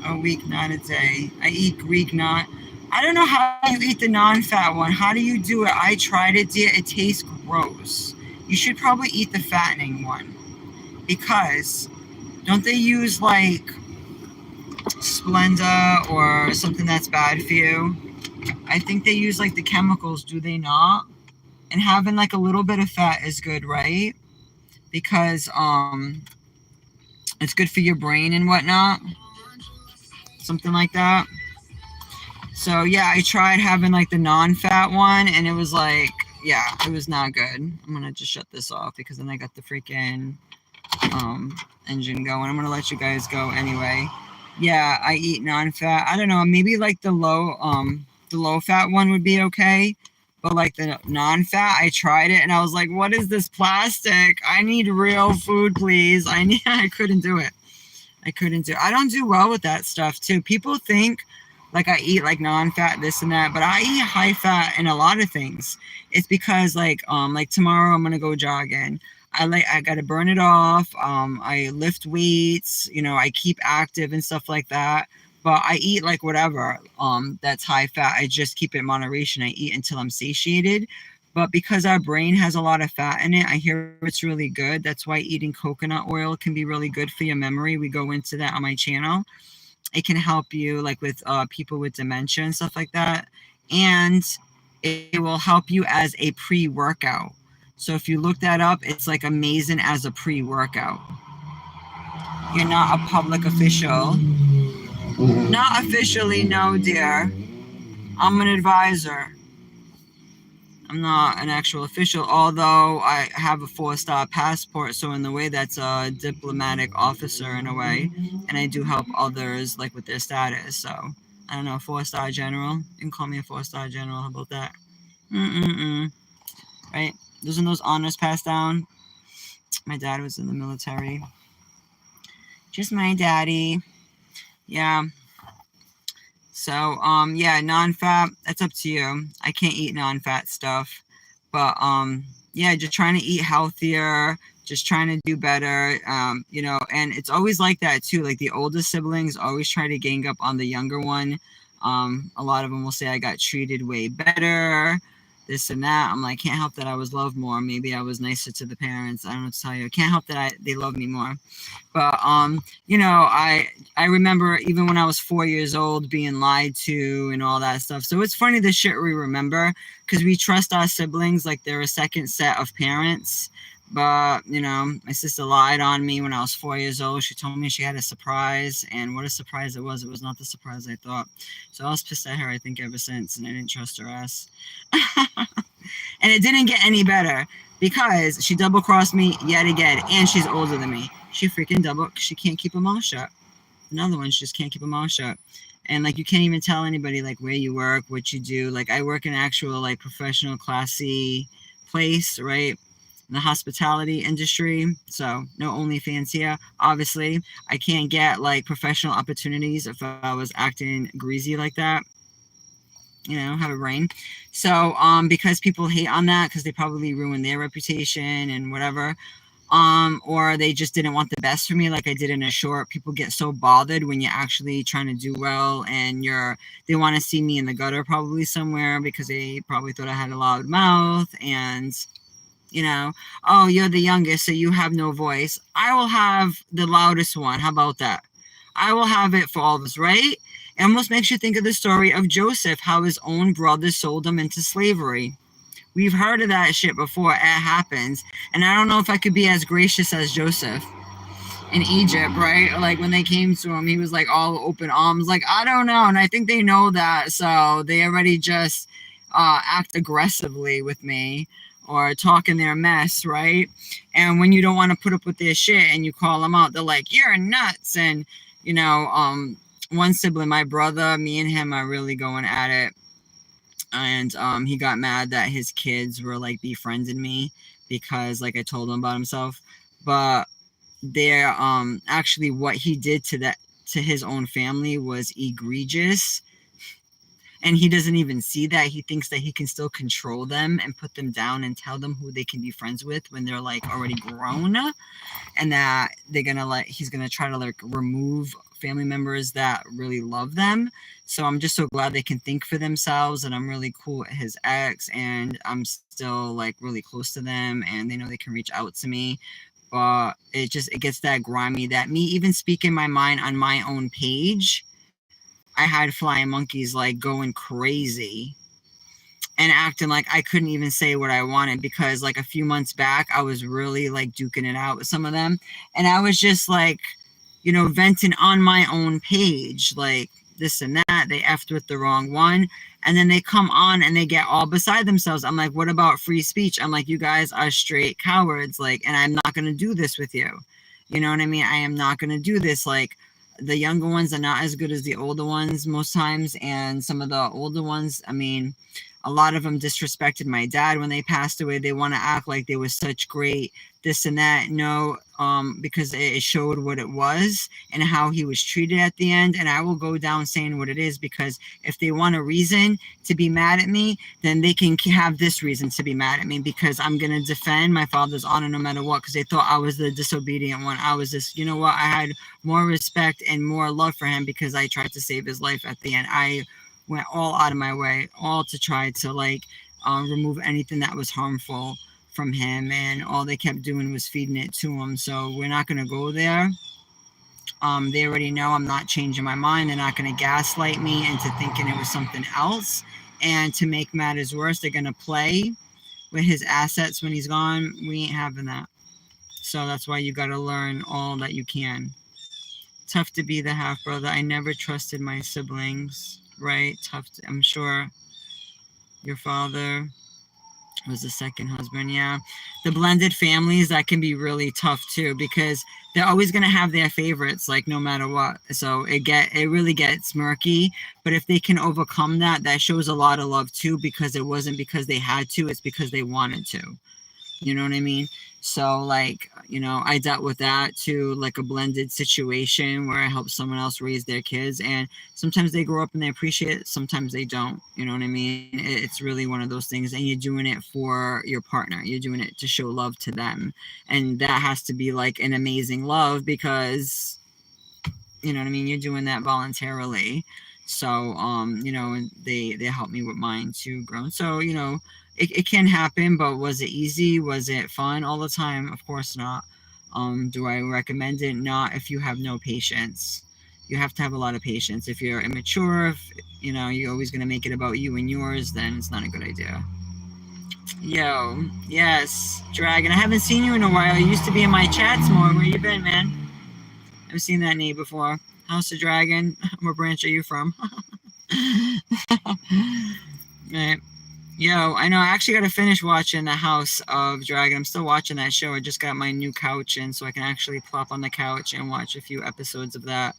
A week, not a day. I eat Greek not. I don't know how you eat the non-fat one. How do you do it? I tried it, dear. It tastes gross. You should probably eat the fattening one. Because don't they use like Splenda or something that's bad for you? I think they use like the chemicals, do they not? And having like a little bit of fat is good, right? Because it's good for your brain and whatnot. Something like that. So yeah, I tried having like the non-fat one, and it was like, yeah, it was not good. I'm gonna just shut this off because then I got the freaking engine going. I'm gonna let you guys go anyway. Yeah, I eat non-fat. I don't know, maybe like the low fat one would be okay. But like the non-fat, I tried it and I was like, what is this plastic? I need real food, please. I couldn't do it. I don't do well with that stuff too. People think like I eat like non-fat this and that, but I eat high fat in a lot of things. It's because like tomorrow I'm gonna go jogging. I gotta burn it off. I lift weights, I keep active and stuff like that. But I eat like whatever that's high fat. I just keep it in moderation. I eat until I'm satiated. But because our brain has a lot of fat in it, I hear it's really good. That's why eating coconut oil can be really good for your memory. We go into that on my channel. It can help you like with people with dementia and stuff like that. And it will help you as a pre-workout. So if you look that up, it's like amazing as a pre-workout. You're not a public official. Not officially, no, dear. I'm an advisor. I'm not an actual official, although I have a 4-star passport. So in the way, that's a diplomatic officer in a way, and I do help others like with their status. So I don't know, 4-star general. You can call me a 4-star general. How about that? Right? Doesn't those honors pass down? My dad was in the military. Just my daddy. Yeah. So yeah, non-fat, that's up to you. I can't eat non-fat stuff. But yeah, just trying to eat healthier, just trying to do better. And it's always like that too. Like the older siblings always try to gang up on the younger one. A lot of them will say I got treated way better, this and that. I'm like, can't help that I was loved more. Maybe I was nicer to the parents. I don't know what to tell you. I can't help that they love me more. But I remember even when I was 4 years old being lied to and all that stuff. So it's funny the shit we remember because we trust our siblings like they're a second set of parents. But my sister lied on me when I was 4 years old. She told me she had a surprise, and what a surprise it was. It was not the surprise I thought. So I was pissed at her, I think, ever since, and I didn't trust her ass. And it didn't get any better because she double crossed me yet again, and she's older than me. She can't keep her mouth shut. Another one, she just can't keep her mouth shut. And like you can't even tell anybody like where you work, what you do. Like I work in actual like professional classy place, right? In the hospitality industry. So no OnlyFans here. Obviously, I can't get like professional opportunities if I was acting greasy like that. Have a brain. So because people hate on that because they probably ruin their reputation and whatever. Or they just didn't want the best for me like I did in a short. People get so bothered when you're actually trying to do well and they want to see me in the gutter probably somewhere because they probably thought I had a loud mouth and oh, you're the youngest so you have no voice. I will have the loudest one. How about that? I will have it for all of us, right? It almost makes you think of the story of Joseph, how his own brothers sold him into slavery. We've heard of that shit before. It happens. And I don't know if I could be as gracious as Joseph in Egypt, right? Like when they came to him, he was like all open arms. Like, I don't know. And I think they know that. So they already just act aggressively with me or talking their mess, right? And when you don't want to put up with their shit and you call them out, they're like, you're nuts. And, one sibling, my brother, me and him are really going at it. And he got mad that his kids were like befriending me because like I told him about himself. But they're actually what he did to his own family was egregious. And he doesn't even see that. He thinks that he can still control them and put them down and tell them who they can be friends with when they're like already grown, and that he's gonna try to like remove family members that really love them. So I'm just so glad they can think for themselves, and I'm really cool with his ex, and I'm still like really close to them, and they know they can reach out to me. But it gets that grimy that me even speaking my mind on my own page, I had flying monkeys like going crazy and acting like I couldn't even say what I wanted because like a few months back I was really like duking it out with some of them, and I was just like venting on my own page. Like this and that. They effed with the wrong one. And then they come on and they get all beside themselves. I'm like, what about free speech? I'm like, you guys are straight cowards. Like, and I'm not going to do this with you. You know what I mean? I am not going to do this. Like, the younger ones are not as good as the older ones most times. And some of the older ones, I mean, a lot of them disrespected my dad when they passed away. They want to act like they were such great this and that. No, because it showed what it was and how he was treated at the end. And I will go down saying what it is, because if they want a reason to be mad at me, then they can have this reason to be mad at me, because I'm going to defend my father's honor no matter what, because they thought I was the disobedient one. I was this, you know what? I had more respect and more love for him because I tried to save his life at the end. I went all out of my way, all to try to like remove anything that was harmful from him, and all they kept doing was feeding it to him. So we're not going to go there. They already know I'm not changing my mind. They're not going to gaslight me into thinking it was something else. And to make matters worse, they're going to play with his assets when he's gone. We ain't having that. So that's why you got to learn all that you can. Tough to be the half brother. I never trusted my siblings. Right? Tough. I'm sure your father was the second husband. Yeah, the blended families, that can be really tough too, because they're always going to have their favorites, like no matter what. So it really gets murky. But if they can overcome that, that shows a lot of love too, because it wasn't because they had to, it's because they wanted to. You know what I mean? So like, you know, I dealt with that too, like a blended situation where I helped someone else raise their kids, and sometimes they grow up and they appreciate it, sometimes they don't. You know what I mean? It's really one of those things, and you're doing it for your partner. You're doing it to show love to them, and that has to be like an amazing love, because you know what I mean, you're doing that voluntarily. So you know, and they helped me with mine too, grown. So you know, it can happen, but was it easy? Was it fun all the time? Of course not. Do I recommend it? Not if you have no patience. You have to have a lot of patience. If you're immature, if you know you're always going to make it about you and yours, then it's not a good idea. Yo, yes, Dragon. I haven't seen you in a while. You used to be in my chats more. Where you been, man? I've seen that name before. House of Dragon. What branch are you from? Right. Yo, I know. I actually got to finish watching the House of Dragon. I'm still watching that show. I just got my new couch in, so I can actually plop on the couch and watch a few episodes of that.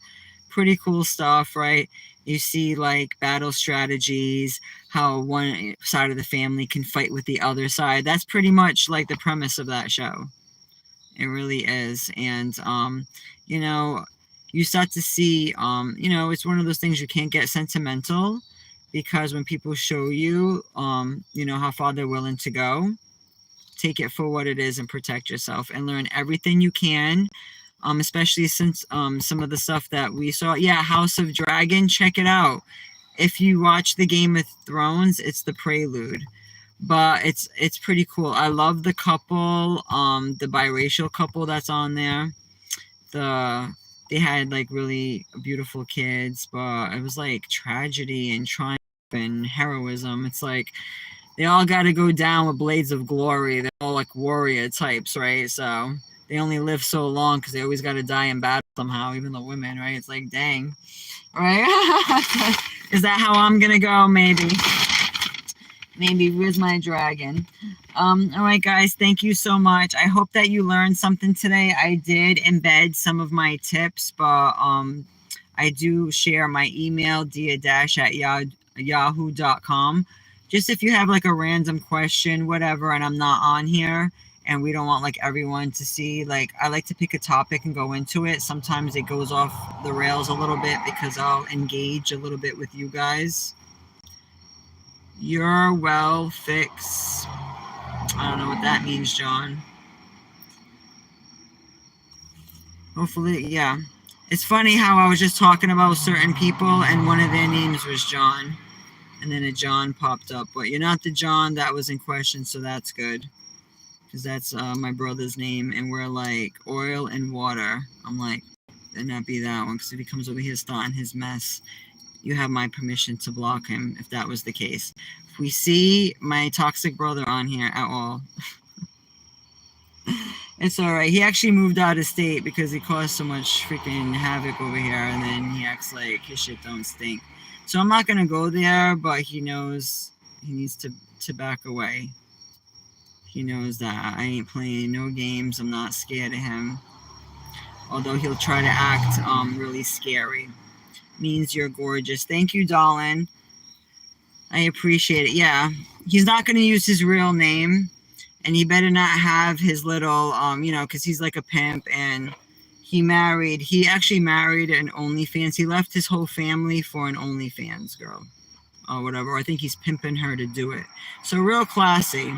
Pretty cool stuff, right? You see like battle strategies, how one side of the family can fight with the other side. That's pretty much like the premise of that show. It really is. And you know, you start to see you know, it's one of those things you can't get sentimental, because when people show you you know, how far they're willing to go, take it for what it is and protect yourself and learn everything you can. Especially since some of the stuff that we saw. Yeah, House of Dragon, check it out. If you watch the Game of Thrones, it's the prelude, but it's pretty cool. I love the couple, the biracial couple that's on there. They had like really beautiful kids, but it was like tragedy and triumph and heroism. It's like they all got to go down with blades of glory. They're all like warrior types, right? So they only live so long because they always got to die in battle somehow, even the women, right? It's like, dang, right? Is that how I'm gonna go? Maybe. Where's my dragon? All right, guys, thank you so much. I hope that you learned something today. I did embed some of my tips, but I do share my email, dia-at yahoo.com. Just if you have like a random question, whatever, and I'm not on here, and we don't want like everyone to see, like I like to pick a topic and go into it. Sometimes it goes off the rails a little bit because I'll engage a little bit with you guys. You're well fix. I don't know what that means, John. Hopefully, yeah. It's funny how I was just talking about certain people and one of their names was John. And then a John popped up. But you're not the John that was in question, so that's good. Because that's my brother's name. And we're like, oil and water. I'm like, then not be that one. Because if he comes over here starting his mess, you have my permission to block him if that was the case. If we see my toxic brother on here at all, It's all right. He actually moved out of state because he caused so much freaking havoc over here, and then he acts like his shit don't stink. So I'm not gonna go there, but he knows he needs to back away. He knows that I ain't playing no games. I'm not scared of him. Although he'll try to act really scary. Means you're gorgeous. Thank you, darling. I appreciate it. Yeah, he's not gonna use his real name. And he better not have his little, because he's like a pimp, and he actually married an OnlyFans. He left his whole family for an OnlyFans girl or whatever. I think he's pimping her to do it. So real classy.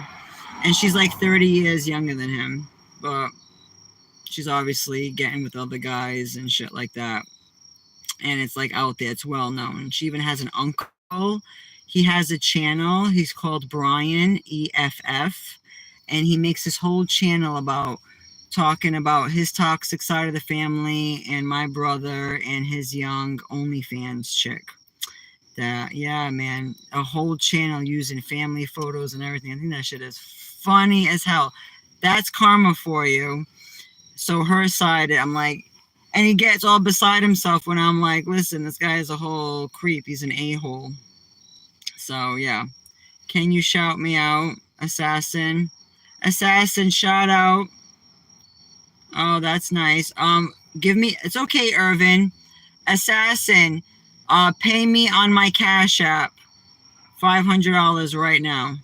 And she's like 30 years younger than him, but she's obviously getting with other guys and shit like that. And it's like out there, it's well known. She even has an uncle. He has a channel. He's called Brian EFF. And he makes this whole channel about talking about his toxic side of the family and my brother and his young OnlyFans chick. That, yeah, man, a whole channel using family photos and everything. I think that shit is funny as hell. That's karma for you. So her side, I'm like, and he gets all beside himself when I'm like, listen, this guy is a whole creep. He's an a-hole. So, yeah. Can you shout me out, assassin? Assassin, shout out. Oh, that's nice. Give me, it's okay, Irvin. Assassin, pay me on my Cash App $500 right now.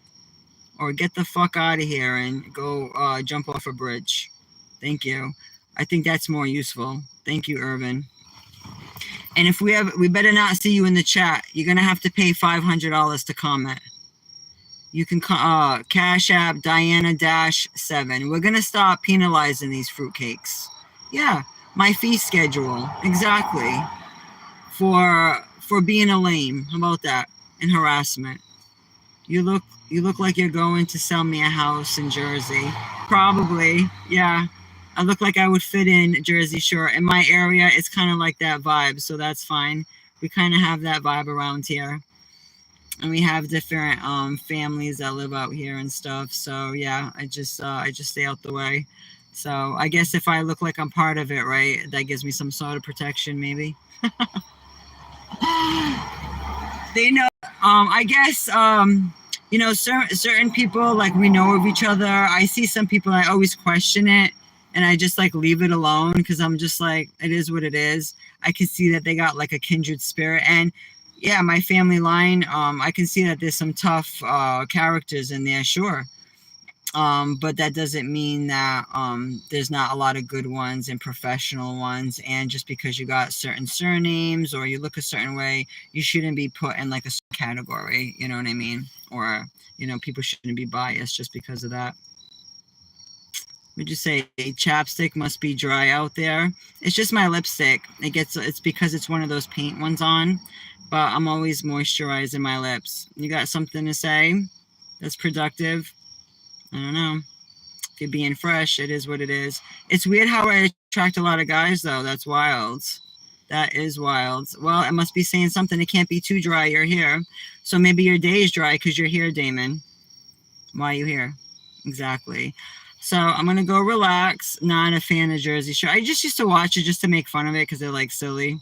Or get the fuck out of here and go jump off a bridge. Thank you. I think that's more useful. Thank you, Irvin. And if we better not see you in the chat. You're gonna have to pay $500 to comment. You can Cash App Diana-7. We're gonna stop penalizing these fruitcakes. Yeah, my fee schedule exactly for being a lame. How about that? And harassment. You look like you're going to sell me a house in Jersey. Probably, yeah. I look like I would fit in Jersey Shore. In my area, it's kind of like that vibe, so that's fine. We kind of have that vibe around here. And we have different families that live out here and stuff. So yeah, I just stay out the way. So I guess if I look like I'm part of it, right, that gives me some sort of protection, maybe. They know. I guess certain people, like, we know of each other. I see some people, I always question it, and I just like leave it alone because I'm just like, it is what it is. I can see that they got like a kindred spirit, and yeah, my family line, I can see that there's some tough characters in there, sure. But that doesn't mean that there's not a lot of good ones and professional ones. And just because you got certain surnames or you look a certain way, you shouldn't be put in like a category, you know what I mean? Or, people shouldn't be biased just because of that. Would you say chapstick must be dry out there? It's just my lipstick. It's because it's one of those paint ones on. But I'm always moisturizing my lips. You got something to say that's productive? I don't know. If you're being fresh, it is what it is. It's weird how I attract a lot of guys, though. That's wild. That is wild. Well, it must be saying something. It can't be too dry. You're here. So maybe your day is dry because you're here, Damon. Why are you here? Exactly. So I'm going to go relax. Not a fan of Jersey Shore. I just used to watch it just to make fun of it because they're like silly.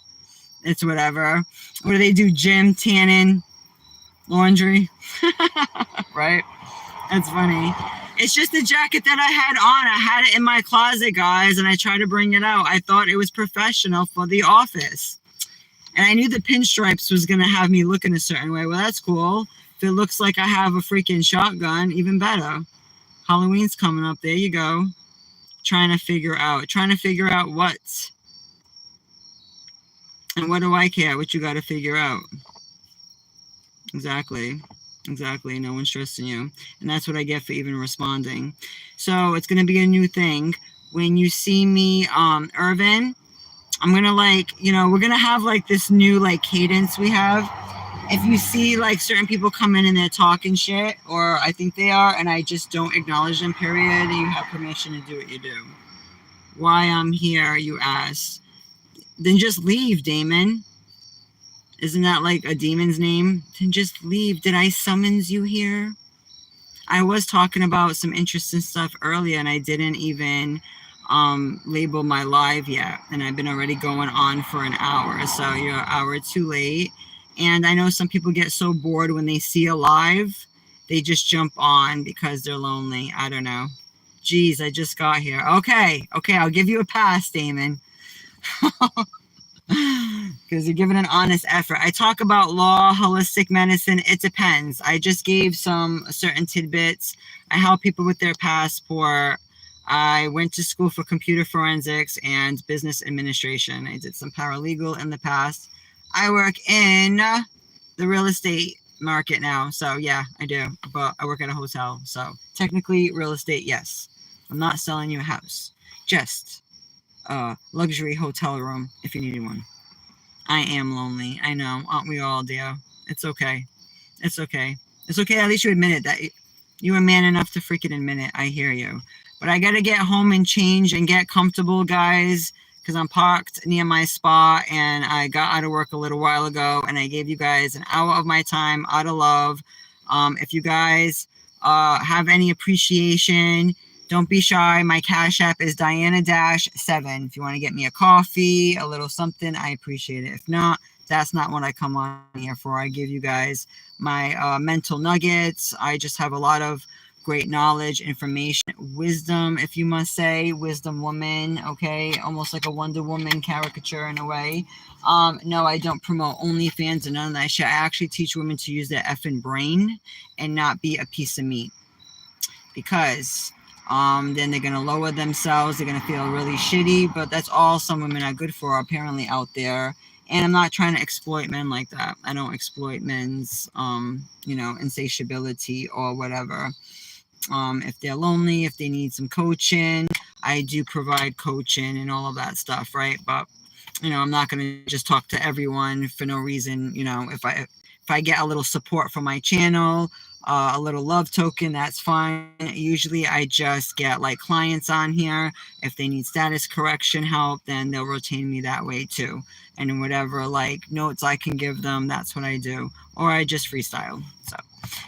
It's whatever. What do they do? Gym, tanning, laundry. Right? That's funny. It's just the jacket that I had on. I had it in my closet, guys, and I tried to bring it out. I thought it was professional for the office. And I knew the pinstripes was going to have me looking a certain way. Well, that's cool. If it looks like I have a freaking shotgun, even better. Halloween's coming up. There you go. Trying to figure out what? And what do I care? What you got to figure out? Exactly. No one's trusting you. And that's what I get for even responding. So it's going to be a new thing. When you see me, Irvin, I'm going to we're going to have like this new like cadence we have. If you see like certain people come in and they're talking shit, or I think they are, and I just don't acknowledge them, period, you have permission to do what you do. Why I'm here, you ask. Then just leave, Damon. Isn't that like a demon's name? Then just leave. Did I summons you here? I was talking about some interesting stuff earlier, and I didn't even label my live yet, and I've been already going on for an hour, so you're an hour too late. And I know some people get so bored when they see a live, they just jump on because they're lonely. I don't know. Geez, I just got here. Okay, I'll give you a pass, Damon. Because you're giving an honest effort. I talk about law, holistic medicine. It depends. I just gave some certain tidbits. I help people with their passport. I went to school for computer forensics and business administration. I did some paralegal in the past. I work in the real estate market now. So yeah, I do. But I work at a hotel. So technically real estate, yes. I'm not selling you a house. Just luxury hotel room if you need one. I am lonely. I know. Aren't we all, dear? It's okay. It's okay. It's okay. At least you admit it. That you were man enough to freaking admit it. I hear you. But I got to get home and change and get comfortable, guys, because I'm parked near my spa and I got out of work a little while ago and I gave you guys an hour of my time out of love. If you guys have any appreciation, don't be shy. My Cash App is Diana-7. If you want to get me a coffee, a little something, I appreciate it. If not, that's not what I come on here for. I give you guys my mental nuggets. I just have a lot of great knowledge, information, wisdom, if you must say, wisdom woman, okay? Almost like a Wonder Woman caricature in a way. No, I don't promote OnlyFans and none of that shit. I actually teach women to use their effing brain and not be a piece of meat. Because then they're going to lower themselves. They're going to feel really shitty. But that's all some women are good for, apparently, out there. And I'm not trying to exploit men like that. I don't exploit men's, insatiability or whatever. If they're lonely, if they need some coaching, I do provide coaching and all of that stuff, right? But, I'm not going to just talk to everyone for no reason. If I get a little support from my channel, a little love token, that's fine. Usually I just get like clients on here. If they need status correction help, then they'll retain me that way too. And whatever like notes I can give them, that's what I do. Or I just freestyle. So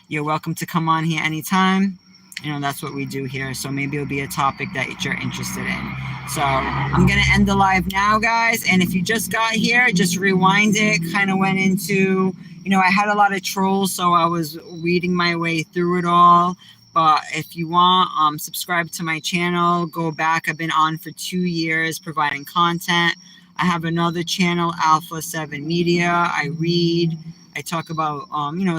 you're welcome to come on here anytime. That's what we do here. So maybe it'll be a topic that you're interested in. So I'm going to end the live now, guys. And if you just got here, just rewind it. Kind of went into, I had a lot of trolls, so I was weeding my way through it all. But if you want, subscribe to my channel. Go back. I've been on for 2 years providing content. I have another channel, Alpha 7 Media. I read. I talk about,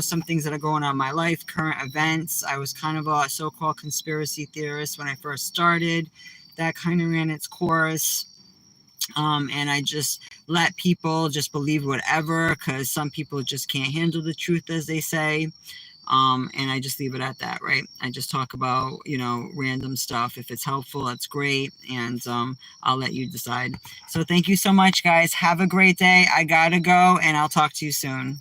some things that are going on in my life, current events. I was kind of a so-called conspiracy theorist when I first started. That kind of ran its course. And I just let people just believe whatever, because some people just can't handle the truth, as they say. And I just leave it at that, right? I just talk about, random stuff. If it's helpful, that's great. And I'll let you decide. So thank you so much, guys. Have a great day. I gotta go, and I'll talk to you soon.